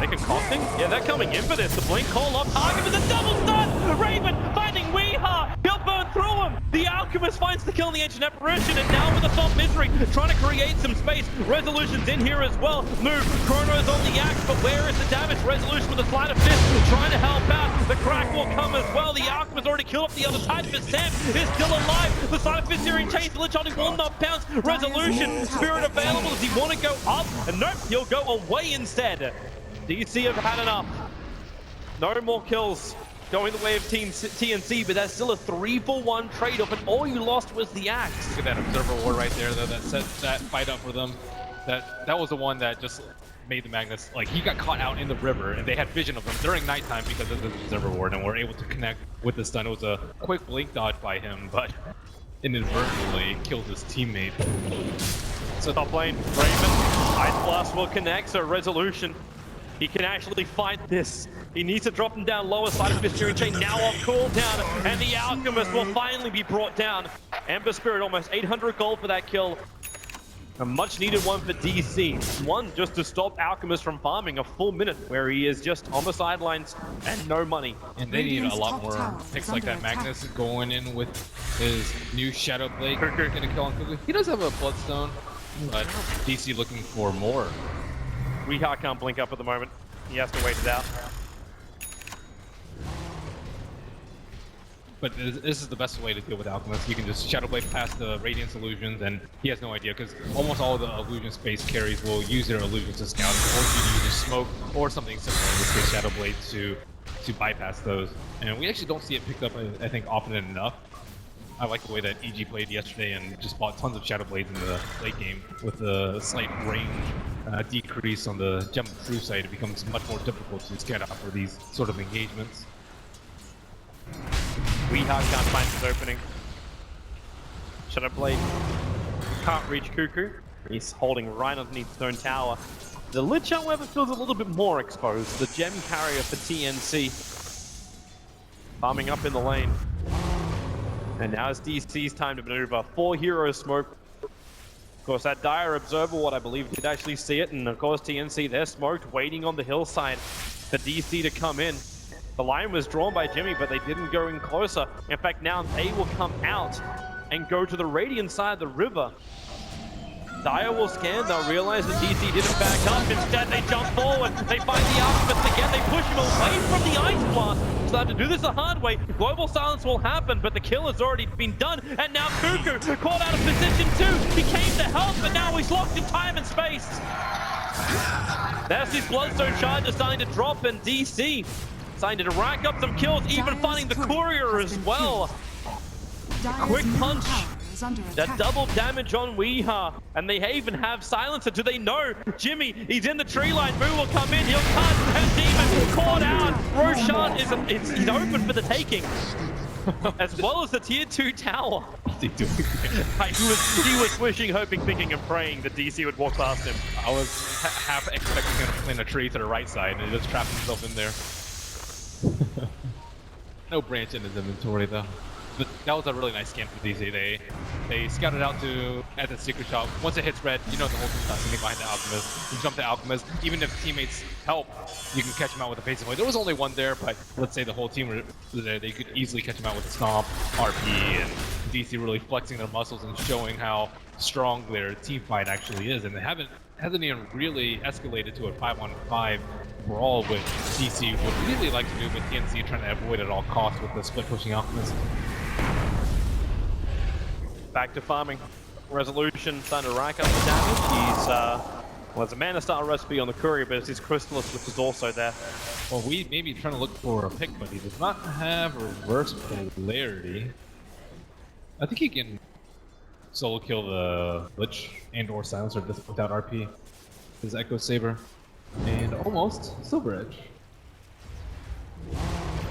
They can costing? Yeah, they're coming in for this. The blink call off target with a double stun! Raven finding Weeha! He'll burn through him! The Alchemist finds the kill in the Ancient Apparition, and now with Assault Misery, trying to create some space. Resolution's in here as well. Move, Chrono's on the axe, but where is the damage? Resolution with a sleight of fist, trying to help out. The crack will come as well. The Alchemist already killed off the other side, but Sam is still alive. The sleight of fist here in chains, the Lich only will not bounce. Resolution, Spirit available. Does he want to go up? And nope, he'll go away instead. DC have had enough. No more kills going the way of Team TNC, but that's still a 3-for-1 trade-off, and all you lost was the axe. Look at that Observer Ward right there, though, that set that fight up for them. That was the one that just made the Magnus, like, he got caught out in the river, and they had vision of him during nighttime because of the Observer Ward, and were able to connect with the stun. It was a quick blink dodge by him, but inadvertently killed his teammate. So top lane, Raven, Ice Blast will connect, so Resolution. He can actually fight this. He needs to drop him down lower side of Mystery Chain, now off cooldown, and the Alchemist will finally be brought down. Ember Spirit, almost 800 gold for that kill. A much needed one for DC. One just to stop Alchemist from farming a full minute, where he is just on the sidelines and no money. And they need a lot more picks like that. Magnus going in with his new Shadow Blade, gonna kill him quickly. He does have a Bloodstone, but DC looking for more. Weeha can't blink up at the moment. He has to wait it out. But this is the best way to deal with Alchemist. You can just Shadow Blade past the Radiance illusions, and he has no idea, because almost all of the illusion space carries will use their illusions to scout, or you use smoke or something similar, in this case Shadow Blade, to bypass those. And we actually don't see it picked up, I think, often enough. I like the way that EG played yesterday and just bought tons of Shadow Blades in the late game. With a slight range decrease on the Gem of True side, it becomes much more difficult to scout out for these sort of engagements. Weeha can't find his opening. Shadow Blade can't reach Cuckoo. He's holding right underneath Stone Tower. The Lich, however, feels a little bit more exposed. The gem carrier for TNC. Farming up in the lane. And now it's DC's time to maneuver. 4 heroes smoke. Of course, that Dire Observer Ward, I believe, did actually see it. And of course, TNC, they're smoked, waiting on the hillside for DC to come in. The line was drawn by Jimmy, but they didn't go in closer. In fact, now they will come out and go to the Radiant side of the river. Dire will scan, they'll realize that DC didn't back up. Instead, they jump forward. They find the Alchemist again. They push him away from the Ice Blast. So they have to do this the hard way. Global silence will happen, but the kill has already been done. And now Cuckoo caught out of position too. He came to help, but now he's locked in time and space. There's his Bloodstone charger starting to drop, and DC starting to rack up some kills, even finding the Courier as well. Quick punch. That double damage on Weeha, and they even have Silencer. Do they know? Jimmy, he's in the tree line. Moo will come in, he'll cut, and Demon caught out. Roshan he's open for the taking, as well as the tier 2 tower. He was wishing, hoping, thinking, and praying that DC would walk past him. I was half expecting him to plant a tree to the right side, and he just trapped himself in there. No branch in his inventory, though. But that was a really nice scan for DC. They scouted out at the secret shop. Once it hits red, you know the whole team's not sitting behind the Alchemist. You jump to Alchemist. Even if teammates help, you can catch him out with a Facing Blade. There was only one there, but let's say the whole team were there, they could easily catch him out with a Stomp, RP, and DC really flexing their muscles and showing how strong their team fight actually is. And they hasn't even really escalated to a 5-on-5 brawl, which DC would really like to do, but TNC trying to avoid at all costs with the split pushing Alchemist. Back to farming. Resolution starting to rack up the damage. He's, well, there's a Mana Star recipe on the Courier, but it's his Crystallis, which is also there. Well, we may be trying to look for a pick, but he does not have reverse polarity. I think he can solo kill the Lich and or Silencer just without RP. His Echo Saber. And almost Silver Edge.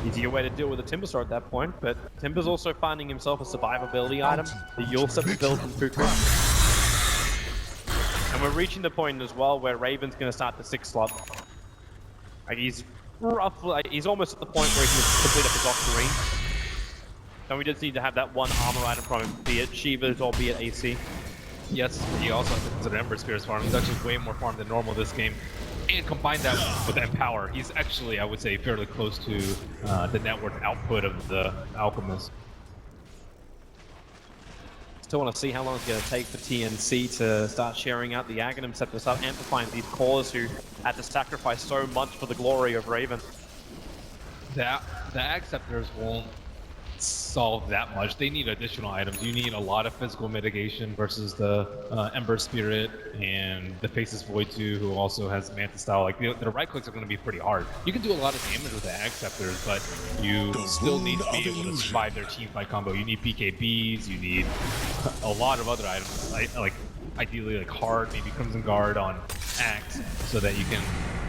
Easier way to deal with the Timber Sword at that point, but Timber's also finding himself a survivability item. The Yule set the build from Kuku. And we're reaching the point as well where Raven's going to start the 6th slot. Like he's roughly, he's almost at the point where he can complete up his Octarine. And we just need to have that one armor item from him, be it Shiva's or be it AC. Yes, he also has to consider Ember Spear's farm. He's actually way more farm than normal this game. And combine that with Empower, he's actually, I would say, fairly close to the net worth output of the Alchemist. Still want to see how long it's going to take for TNC to start sharing out the Aghanim set to start amplifying these cores who had to sacrifice so much for the glory of Raven. The Acceptors won't solve that much. They need additional items. You need a lot of physical mitigation versus the Ember Spirit and the Faceless Void 2, who also has Manta Style. Like the right clicks are going to be pretty hard. You can do a lot of damage with the Acceptors, but you still need to be able to survive their team fight combo. You need PKBs, you need a lot of other items, like ideally like hard, maybe Crimson Guard on Axe, so that you can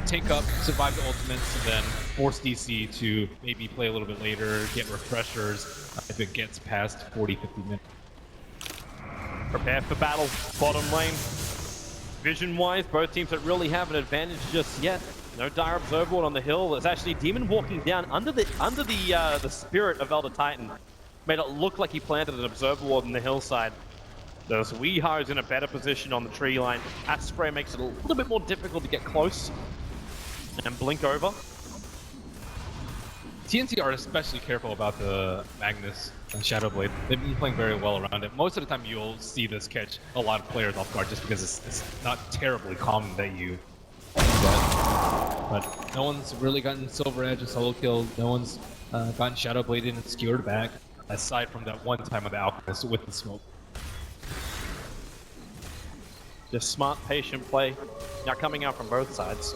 tank up, survive the ultimates, and then force DC to maybe play a little bit later, get refreshers if it gets past 40-50 minutes. Prepare for battle, bottom lane. Vision-wise, both teams don't really have an advantage just yet. No Dire Observer on the hill. There's actually Demon walking down under the spirit of Elder Titan. Made it look like he planted an Observer Ward on the hillside. So Weeha is in a better position on the tree line. Acid Spray makes it a little bit more difficult to get close and blink over. TNC are especially careful about the Magnus and Shadowblade. They've been playing very well around it. Most of the time you'll see this catch a lot of players off guard just because it's not terribly common that you do that. But no one's really gotten Silver Edge and solo killed. No one's gotten Shadowbladed and skewered back, aside from that one time with the Alchemist with the smoke. Just smart, patient play. Now coming out from both sides.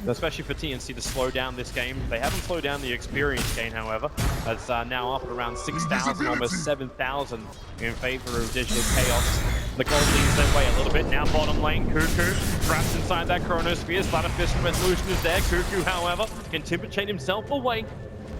Especially for TNC to slow down this game. They haven't slowed down the experience gain, however. It's now up at around 6,000, almost 7,000 in favor of Digital Chaos. The gold leads their way a little bit. Now bottom lane, Kuku trapped inside that Chronosphere. Slider Fist Resolution is there. Kuku, however, can Timber chain himself away.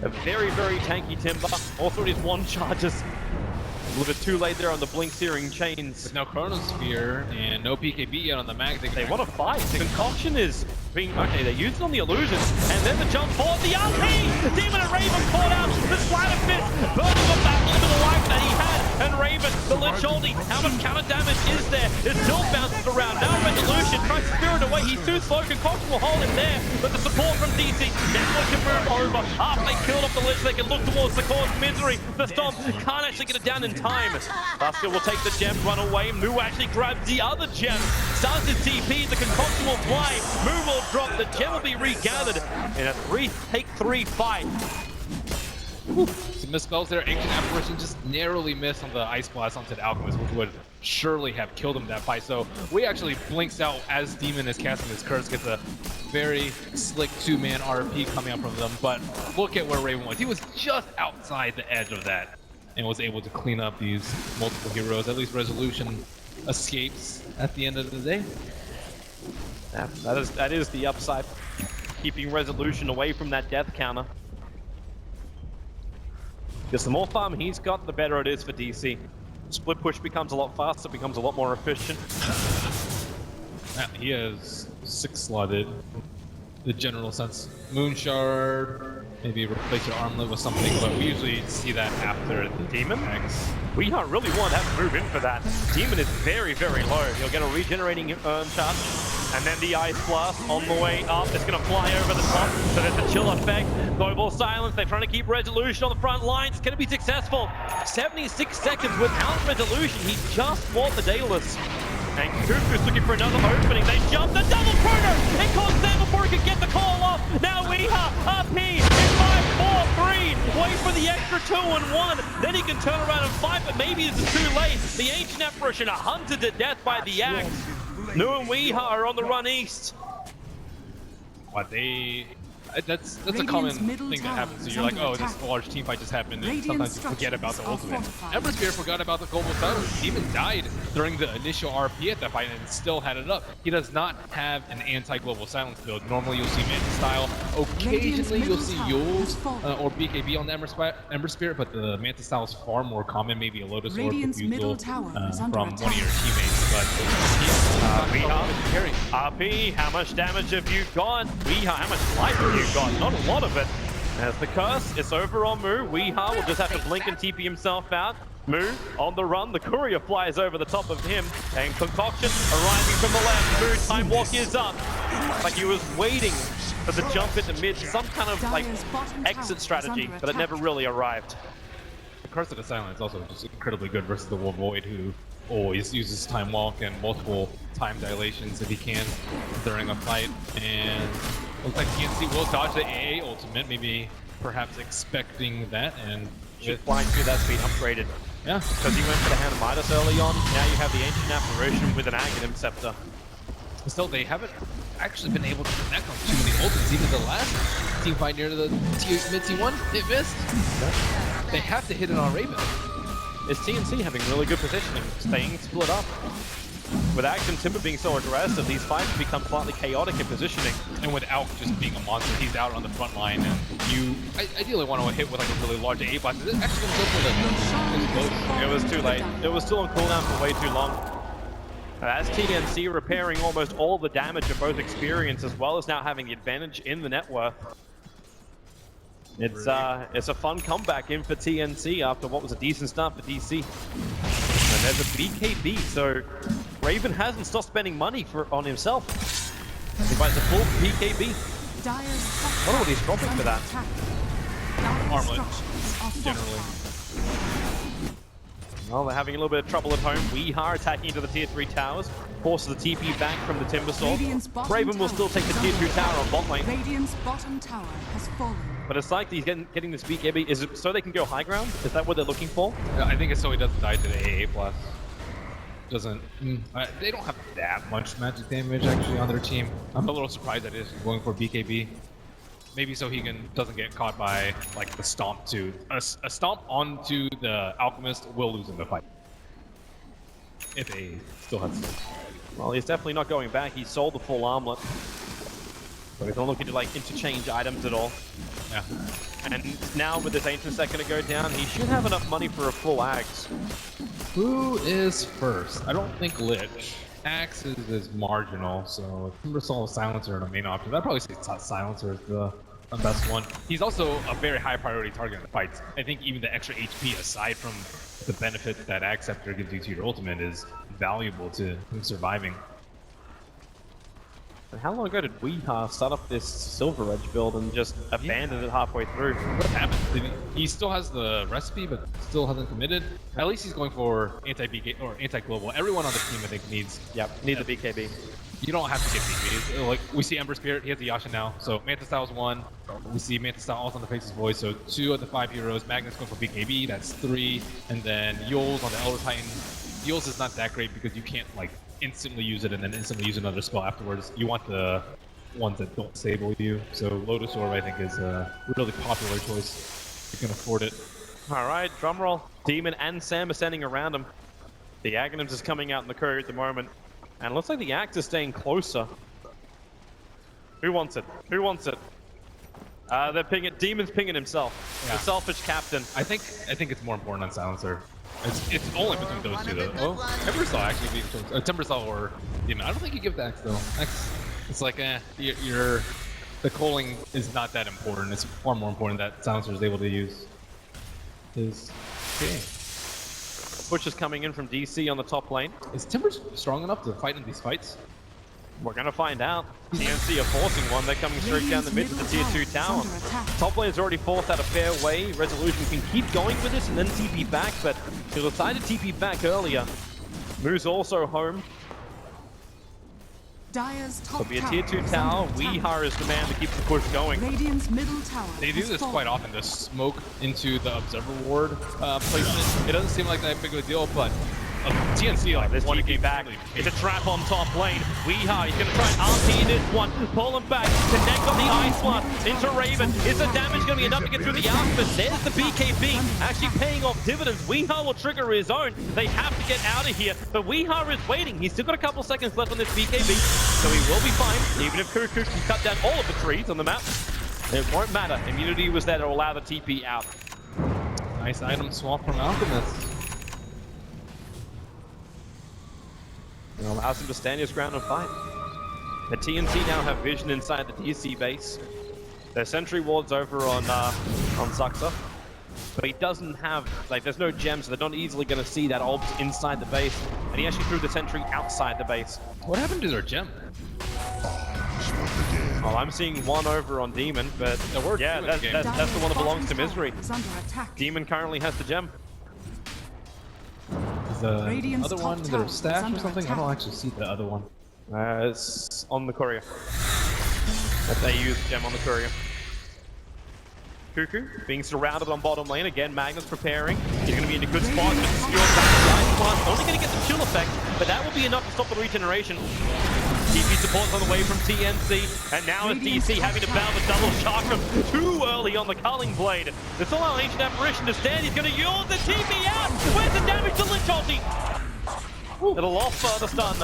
A very, very tanky Timber. Also it is one charges. A little bit too late there on the blink searing chains. There's no Chronosphere and no PKB yet on the mag. They want to fight. The concoction is being okay. They used it on the illusion, and then the jump forward. The RP! Demon and Raven caught out. The Slider Fist burning up that little bit of life that he had. And Raven, the Lich Oldie, how much counter damage is there? It still bounces around. Now Resolution tries to spirit away. He's too slow. Concoction will hold him there, but the support from DC now can move over. After they killed off the Lich, they can look towards the cause Misery. The Stomp can't actually get it down in time. Basket will take the gem, run away. Mu actually grabs the other gem. Starts his TP, the concoction will fly. Mu will drop, the gem will be regathered in a 3-take-3 fight. Some misspells there. Ancient Apparition just narrowly missed on the Ice Blast onto the Alchemist, which would surely have killed him that fight. So we actually blinks out as Demon is casting his curse, gets a very slick 2-man RP coming out from them. But look at where Raven was. He was just outside the edge of that and was able to clean up these multiple heroes. At least Resolution escapes at the end of the day. Yeah, that is the upside. Keeping Resolution away from that death counter. Because the more farm he's got, the better it is for DC. Split push becomes a lot faster, becomes a lot more efficient. He has 6 slotted. The general sense. Moonshard, maybe replace your armlet with something, but we usually see that after the Demon. X. We don't really want to have to move in for that. Demon is very, very low. You'll get a regenerating urn charge. And then the Ice Blast on the way up. It's going to fly over the top. So there's a chill effect. Global Silence. They're trying to keep Resolution on the front lines. It's going to be successful. 76 seconds without Resolution. He just fought the Daedalus. And Kuku's looking for another opening. They jump the double chrono. It caused them before he could get the call off. Now Weeha, RP, in 5 4-3, wait for the extra 2 and 1, then he can turn around and fight, but maybe it's too late. The Ancient Apparition are hunted to death by the Axe. Nu and Weeha are on the run east. But that's a common thing that happens. So you're like, oh, this large team fight just happened, and sometimes you forget about the ultimate. Ember Spirit forgot about the global silence. He even died during the initial RP at that fight and still had it up. He does not have an anti-global silence build. Normally you'll see Manta style. Occasionally you'll see Yules or BKB on the Ember Spirit, but the Manta style is far more common. Maybe a Lotus Orb refusal from one of your teammates. But RP, how much damage have you got? Weeha, how much life have you got? Not a lot of it. As the curse, it's over on Mu. Weeha will just have to blink and TP himself out. Mu on the run. The courier flies over the top of him. And Concoction arriving from the left. Mu, time walk is up. Like he was waiting for the jump into mid. Some kind of like exit strategy, but it never really arrived. The Curse of the Silence is also just incredibly good versus the Void, who always uses time walk and multiple time dilations if he can during a fight. And looks like TNC will dodge the AA ultimate, maybe perhaps expecting that, and should flying through that speed upgraded. Yeah, because he went for the Hand of Midas early on. Now you have the Ancient Apparition with an Aghanim Scepter. Still, they haven't actually been able to connect on too many ultimates. Even the last team fight near the mid T1, it missed. They have to hit it on Raven. Is TNC having really good positioning, staying split up? With Axe and Timber being so aggressive, these fights become slightly chaotic in positioning. And with Alk just being a monster, he's out on the front line, and you ideally want to hit with like a really large A blast. Is it actually going to go for the... It was too late. It was still on cooldown for way too long. As TNC repairing almost all the damage of both experience, as well as now having the advantage in the net worth. It's a fun comeback in for TNC after what was a decent start for DC. And there's a BKB, so Raven hasn't stopped spending money on himself. He buys a full BKB. What are these dropping for that? Armlet, generally. Well, they're having a little bit of trouble at home. Weeha attacking into the tier 3 towers. Forces the TP back from the Timber Sword. Raven will still take the tier 2 tower on bot lane. Radiant's bottom tower has fallen. But it's like he's getting this BKB. Is it so they can go high ground? Is that what they're looking for? Yeah, I think it's so he doesn't die to the AA plus. Doesn't... they don't have that much magic damage actually on their team. I'm a little surprised that he's going for BKB. Maybe so he doesn't get caught by like the stomp too. A stomp onto the Alchemist will lose in the fight. If A still has to. Well, he's definitely not going back. He sold the full armlet. So he's not looking to like interchange items at all. Yeah. And now with this Ancient Set gonna go down, he should have enough money for a full Axe. Who is first? I don't think Lich. Axe is marginal, so Timbersaw Silencer are the main option. I'd probably say Silencer is the best one. He's also a very high priority target in the fights. I think even the extra HP, aside from the benefit that Axe Scepter gives you to your ultimate, is valuable to him surviving. And how long ago did Weeha start up this Silver Edge build and just abandon it halfway through? What happened? He still has the recipe, but still hasn't committed. At least he's going for anti-BK or anti-global. Everyone on the team, I think, needs the BKB. You don't have to get BKB. Like we see Ember Spirit, he has the Yasha now. So Manta Style's 1. We see Manta Style also on the Face's Voice. So 2 of the 5 heroes. Magnus going for BKB. That's 3. And then Yules on the Elder Titan. Yules is not that great because you can't like instantly use it and then instantly use another spell afterwards. You want the ones that don't disable you. So Lotus Orb, I think, is a really popular choice. You can afford it. All right, drumroll. Demon and Sam are standing around him. The Aghanims is coming out in the courier at the moment. And it looks like the Axe is staying closer. Who wants it? Who wants it? They're pinging. Demon's pinging himself. Yeah. The selfish captain. I think it's more important on Silencer. It's only between those two though. Oh, Timbersaw actually being chosen. Timbersaw or Demon. I don't think you give the Axe though. Axe, it's like the culling is not that important. It's far more important that Silencer is able to use his. Okay. Push is coming in from DC on the top lane. Is Timber strong enough to fight in these fights? We're gonna find out. TNC are forcing one. They're coming straight down the mid to the tier 2 tower. Top lane's already forced out a fair way. Resolution can keep going with this and then TP back, but he'll decide to TP back earlier. Moo's also home. Dire's top It'll be a tower tier 2 is tower. under attack. Weehar is the man to keep the push going. Radiant's middle tower They do has this fallen. quite often, the smoke into the observer ward placement. It doesn't seem like that big of a deal, but TNC like This won a TP game back. early. It's a trap on top lane. Weehar, he's going to try and RP this one. Pull him back. Connect on the Ice Blast into Raven. Is the damage going to be enough to get through the Alchemist? There's the BKB actually paying off dividends. Weehar will trigger his own. They have to get out of here. But Weehar is waiting. He's still got a couple seconds left on this BKB. So he will be fine. Even if Cuckoo can cut down all of the trees on the map, it won't matter. Immunity was there to allow the TP out. Nice item swap from Alchemist. It allows him to stand his ground and fight. The TNC now have vision inside the DC base. Their sentry ward's over on Zuxa. But he doesn't have, like, there's no gems, so they're not easily going to see that ult inside the base. And he actually threw the sentry outside the base. What happened to their gem? Oh, I'm seeing one over on Demon, but yeah, that's the one that belongs to Misery. Is under attack. Demon currently has the gem. Is the Radiant's other top one tower their is stash or under something? I attack. don't actually see the other one. It's on the courier. That they use gem on the courier. Cuckoo being surrounded on bottom lane. Again, Magnus preparing. He's going to be in a good spot. Just secure that. Only going to get the chill effect, but that will be enough to stop the regeneration. TP support's on the way from TNC, and now it's DC having to battle the double chakra too early on the culling blade. This will allow Ancient Apparition to stand. He's going to use the TP out. Where's the damage to Lich ulti? It'll off the stun.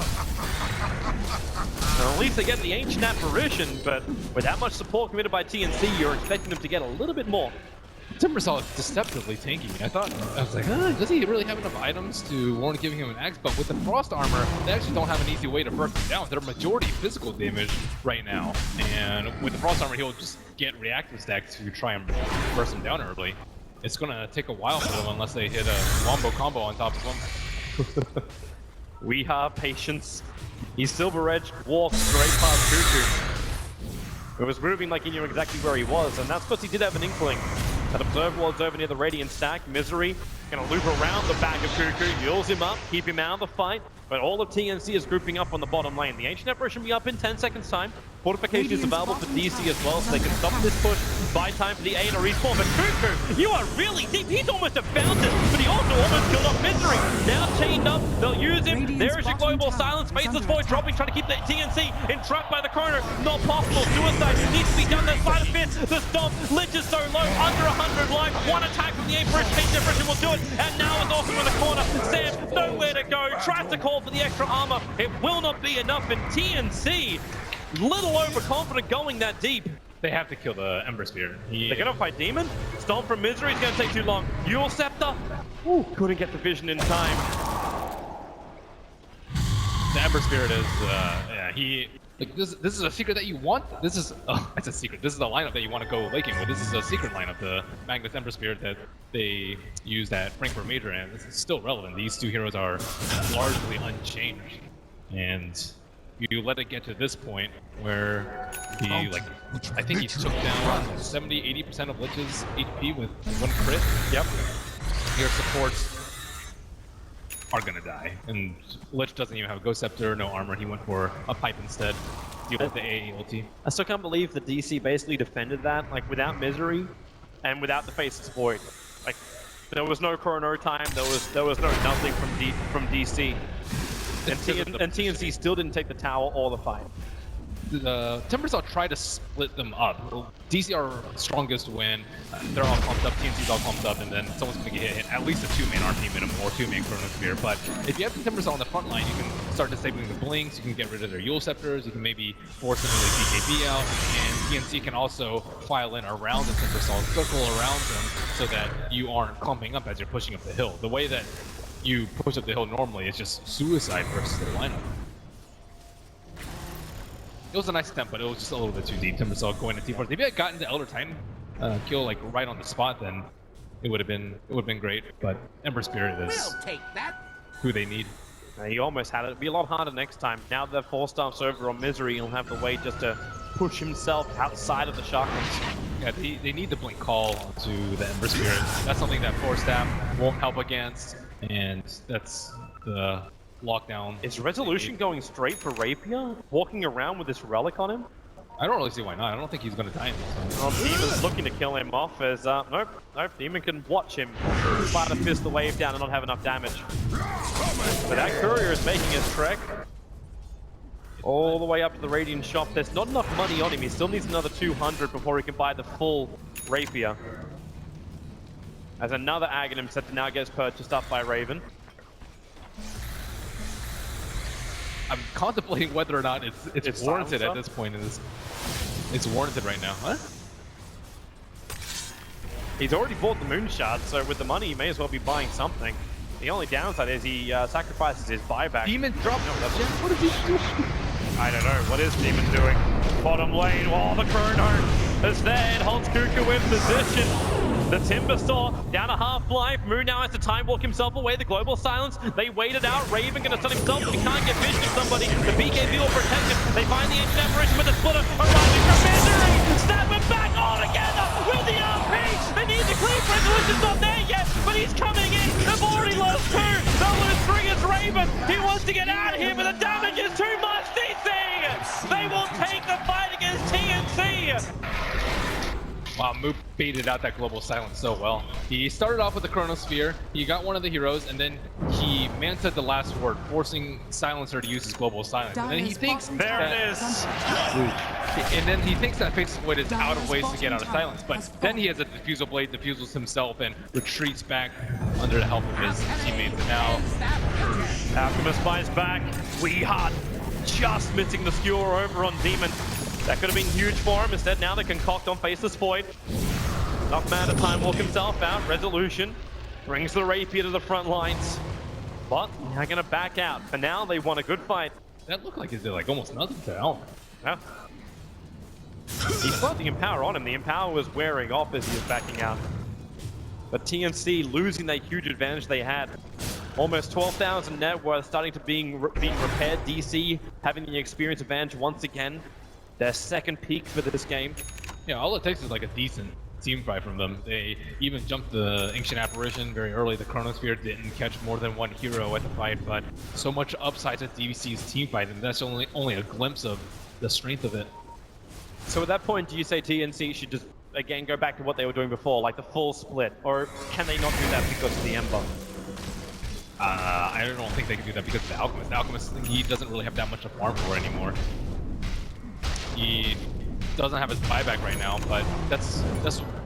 Well, at least they get the Ancient Apparition, but with that much support committed by TNC, you're expecting them to get a little bit more. Timbersaw is deceptively tanky. I was like, does he really have enough items to warrant giving him an axe? But with the Frost armor, they actually don't have an easy way to burst him down. They're majority physical damage right now. And with the Frost armor, he'll just get reactive stacks to try and burst him down early. It's going to take a while for them unless they hit a wombo combo on top of him. We have patience. He's Silver Edge walked straight past Cuckoo. It was moving like he knew exactly where he was, and that's because he did have an inkling. That Observer Ward's over near the Radiant stack. Misery gonna loop around the back of Cuckoo, heals him up, keep him out of the fight. But all of TNC is grouping up on the bottom lane. The Ancient Apparition will be up in 10 seconds time. Fortification is available for DC as well, so they can stop this push. Buy time for the A to respawn. But Cuckoo, you are really deep. He's almost a fountain, but he also almost killed off Misery. Now chained up, they'll use him. There is your global silence. Faceless Void dropping, trying to keep the TNC entrapped by the corner. Not possible. Suicide needs to be done. That side of fit. The stomp. Lich is so low, under 100 life. One attack from the Apparition. Ancient Apparition will do it. And now it's also in the corner. Sam, nowhere to go. Tries to call for the extra armor. It will not be enough. And TNC, little overconfident going that deep. They have to kill the Ember Spear. They're gonna fight Demon. Stomp from Misery is gonna take too long. Yule Scepter. Ooh, couldn't get the vision in time. The Ember Spirit is, yeah, he... Like, this is a secret that you want? This is... Oh, it's a secret. This is the lineup that you want to go laking with. This is a secret lineup, the Magnus Ember Spirit that they used at Frankfurt Major, and this is still relevant. These two heroes are largely unchanged. And you let it get to this point where he, like, I think he took down 70-80% of Lich's HP with one crit. Yep. Your supports are gonna die, and Lich doesn't even have a Ghost Scepter, no armor. He went for a pipe instead. Deal with the AA ulti. I still can't believe the DC basically defended that, like, without Misery and without the Faceless Void. Like, there was no chrono time, there was no nothing from DC. And TNC still didn't take the tower or the fight. Timbersaw tried to split them up. DC are strongest when they're all clumped up, TNC's all clumped up, and then someone's going to get hit. At least a 2-man RP minimum or 2-man Chrono Spear. But if you have the Timbersaw on the front line, you can start disabling the blinks, you can get rid of their Yule Scepters, you can maybe force them to BKB out, and TNC can also file in around the Timbersaw, circle around them so that you aren't clumping up as you're pushing up the hill. The way that you push up the hill normally is just suicide versus the lineup. It was a nice attempt, but it was just a little bit too deep. Timbersaw going to T4. If he had gotten the Elder Titan kill like right on the spot, then it would have been great. But Ember Spirit is who they need. He almost had it. It'll be a lot harder next time. Now that 4-star's over on Misery, he'll have the way just to push himself outside of the chakras. Yeah, they need the Blink Call to the Ember Spirit. That's something that 4-star won't help against, and that's the lockdown. Is Resolution going straight for Rapier? Walking around with this relic on him? I don't really see why not. I don't think he's going to die in this one. Well, Demon's looking to kill him off as, nope, Demon can watch him fire to fist the wave down and not have enough damage. But that courier is making his trek all the way up to the Radiant shop. There's not enough money on him. He still needs another 200 before he can buy the full Rapier. As another Aghanim set to now gets purchased up by Raven. I'm contemplating whether or not it's warranted at this point. It's warranted right now, huh? He's already bought the Moonshard, so with the money, he may as well be buying something. The only downside is he sacrifices his buyback. Demon dropped. No, what is he doing? I don't know. What is Demon doing? Bottom lane, the Chrono is there. It holds Kuku in position. The Timber Saw down to half-life. Moon now has to time walk himself away. The global silence. They waited out. Raven gonna stun himself, but he can't get vision of somebody. The BKB will protect him. They find the ancient apparition with the splitter arriving from Misery. Snap it back all together with the RP. They need to clear. Resolution's not there yet, but he's coming in. They've already lost 2. They'll lose 3 as Raven. He wants to get out of here, but the damage is too much. DC. They will take the fight against TNC. Wow, Moop baited out that global silence so well. He started off with the Chronosphere, he got one of the heroes, and then he manted the last word, forcing Silencer to use his global silence. And then he thinks and then he thinks that Faceless Void is out of ways to get out of silence, but then he has a Diffusal Blade, diffusals himself, and retreats back under the help of his teammates. And now Alchemist buys back. Weehart just missing the skewer over on Demon. That could have been huge for him. Instead, now they concoct on Faceless Void. Enough man to time walk himself out. Resolution brings the Rapier to the front lines. But they're going to back out. For now, they won a good fight. That looked like it did like almost nothing to Alpha. Yeah. He's got the Empower on him. The Empower was wearing off as he was backing out. But TNC losing that huge advantage they had. Almost 12,000 net worth starting to being repaired. DC having the experience advantage once again. Their second peak for this game. Yeah, all it takes is like a decent team fight from them. They even jumped the Ancient Apparition very early. The Chronosphere didn't catch more than one hero at the fight, but so much upside to DVC's team fight, and that's only a glimpse of the strength of it. So at that point, do you say TNC should just, again, go back to what they were doing before, like the full split? Or can they not do that because of the Ember? I don't think they can do that because of the Alchemist. The Alchemist, he doesn't really have that much to farm for anymore. He doesn't have his buyback right now, but that's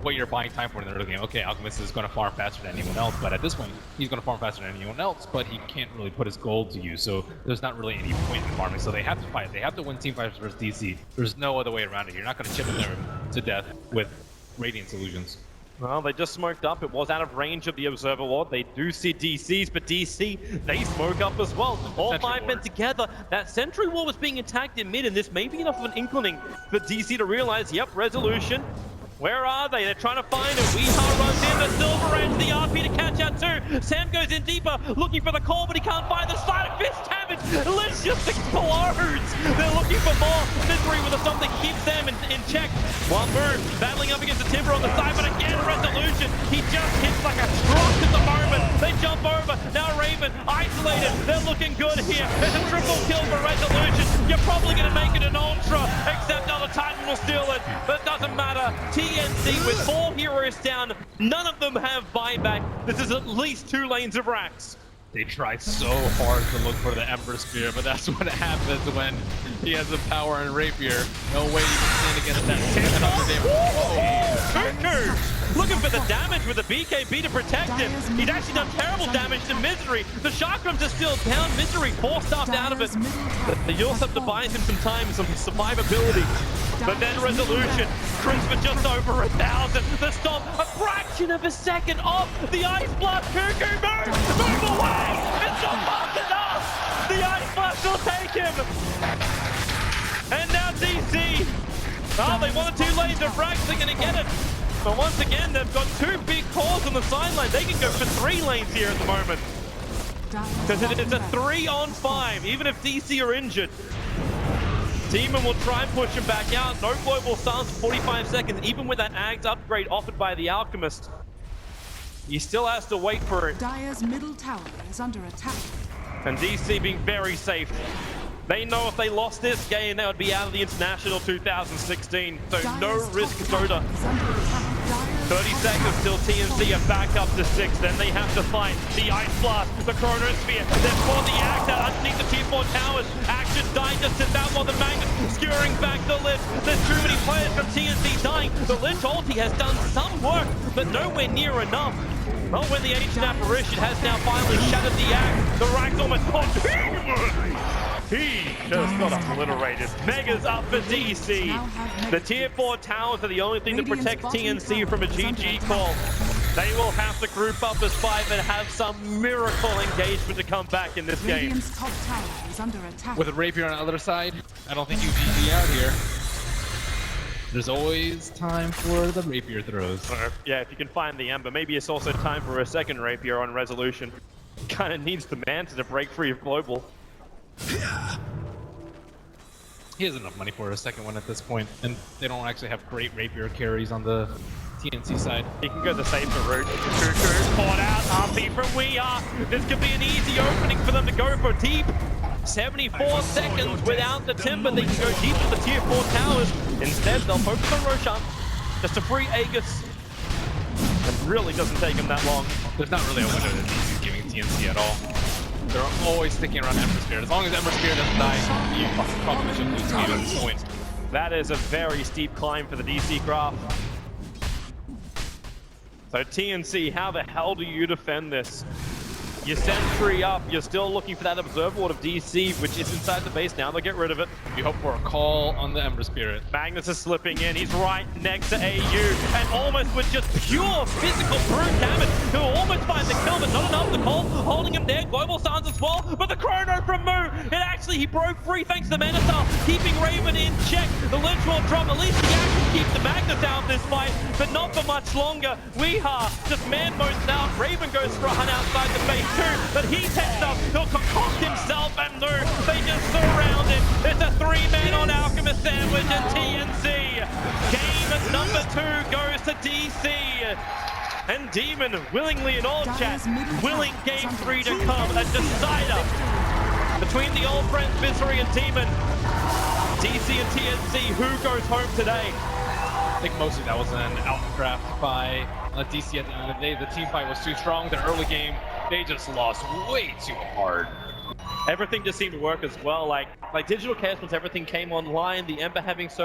what you're buying time for in the early game. Okay, Alchemist is going to farm faster than anyone else, but at this point, he's going to farm faster than anyone else, but he can't really put his gold to use, so there's not really any point in farming. So they have to fight. They have to win team fights versus DC. There's no other way around it. You're not going to chip them to death with Radiant Solutions. Well, they just smoked up. It was out of range of the Observer Ward. They do see DCs, but DC, they smoke up as well. All 5 men together. That Sentry Wall was being attacked in mid, and this may be enough of an inkling for DC to realize, yep, Resolution. Where are they? They're trying to find him. Weehart runs in. The Silver Edge, the RP to catch out too. Sam goes in deeper, looking for the call, but he can't find the side of fist damage. Let's just explodes. They're looking for more. Misery with something keeps them in check. While Moon battling up against the Timber on the side, but again, Resolution. He just hits like a truck at the moment. They jump over. Now Raven isolated. They're looking good here. It's a triple kill for Resolution. You're probably going to make it an Ultra, except now the Titan will steal it. But it doesn't matter. TNC with 4 heroes down, none of them have buyback. This is at least 2 lanes of racks. They tried so hard to look for the Ember Spear, but that's what happens when he has the power and Rapier. No way you can stand against that 10 Cuckoo! Looking for the damage with the BKB to protect him. He's actually done terrible damage to Misery. The Chakrams are still down. Misery 4-staffed out of it. The Yulsep to buy him some time, some survivability. But then Resolution, Chris for just over 1,000. The stop, a fraction of a second off. The Ice Blast, Cuckoo, move away! It's not fast enough! The Ice Blast will take him! And now DC. Oh, they want the 2 lanes of racks, they're gonna get it. But once again, they've got 2 big calls on the sideline. They can go for 3 lanes here at the moment. Because it is a 3-on-5, even if DC are injured. Demon will try and push him back out. No global silence for 45 seconds, even with that Ags upgrade offered by the Alchemist. He still has to wait for it. Dire's middle tower is under attack. And DC being very safe. They know if they lost this game, they would be out of the International 2016. So no risk Dota. 30 seconds till TNC are back up to 6. Then they have to fight the Ice Blast, the Chronosphere. They've fought the Axe out underneath the Tier 4 towers. Action dying just sits out while the Magnus skewering back the Lich. There's too many players from TNC dying. The Lich ulti has done some work, but nowhere near enough. Oh, when the Ancient Apparition has now finally shattered the Axe. The Rack's almost on Demon! He just got obliterated. Megas up for DC. The Tier 4 towers are the only thing that protects TNC from a GG call. They will have to group up as 5 and have some miracle engagement to come back in this game. Top tower is under attack. With a Rapier on the other side, I don't think you GG out here. There's always time for the Rapier throws. Yeah, if you can find the Ember. Maybe it's also time for a second Rapier on Resolution. Kind of needs the Manta to break free of Global. He has enough money for a second one at this point, and they don't actually have great Rapier carries on the TNC side. He can go the safer route. Cuckoo caught out, RP from We Are. This could be an easy opening for them to go for deep. 74 seconds without the Timber. They can go deep to the Tier 4 towers. Instead, they'll focus on Roshan. Just a free Aegis. It really doesn't take him that long. There's not really a window that he's giving TNC at all. They're always sticking around Ember Spirit. As long as Ember Spirit doesn't die, you probably shouldn't lose game at this point. That is a very steep climb for the DC craft. So TNC, how the hell do you defend this? You send 3 up, you're still looking for that Observer Ward of DC, which is inside the base now. They'll get rid of it. You hope for a call on the Ember Spirit. Magnus is slipping in. He's right next to AU. And almost with just pure physical brute damage, he'll almost find the kill, but not enough. The call holding him there. Global Suns as well. But the Chrono from Moo. And actually, he broke free thanks to Manasar, keeping Raven in check. The Lich will drop. At least he actually keeps the Magnus out of this fight, but not for much longer. Weeha just man-modes out. Raven goes for a hunt outside the base. But he takes up, he'll concoct himself, and no, they just surround him. It's a 3-man on Alchemist Sandwich and TNC. Game number 2 goes to DC. And Demon willingly in all chat, willing game 3 to come. A decider between the old friends Misery and Demon. DC and TNC, who goes home today? I think mostly that was an outdraft by DC at the end of the day. The team fight was too strong. The early game, they just lost way too hard. Everything just seemed to work as well. Like Digital Chaos, once everything came online, the Ember having so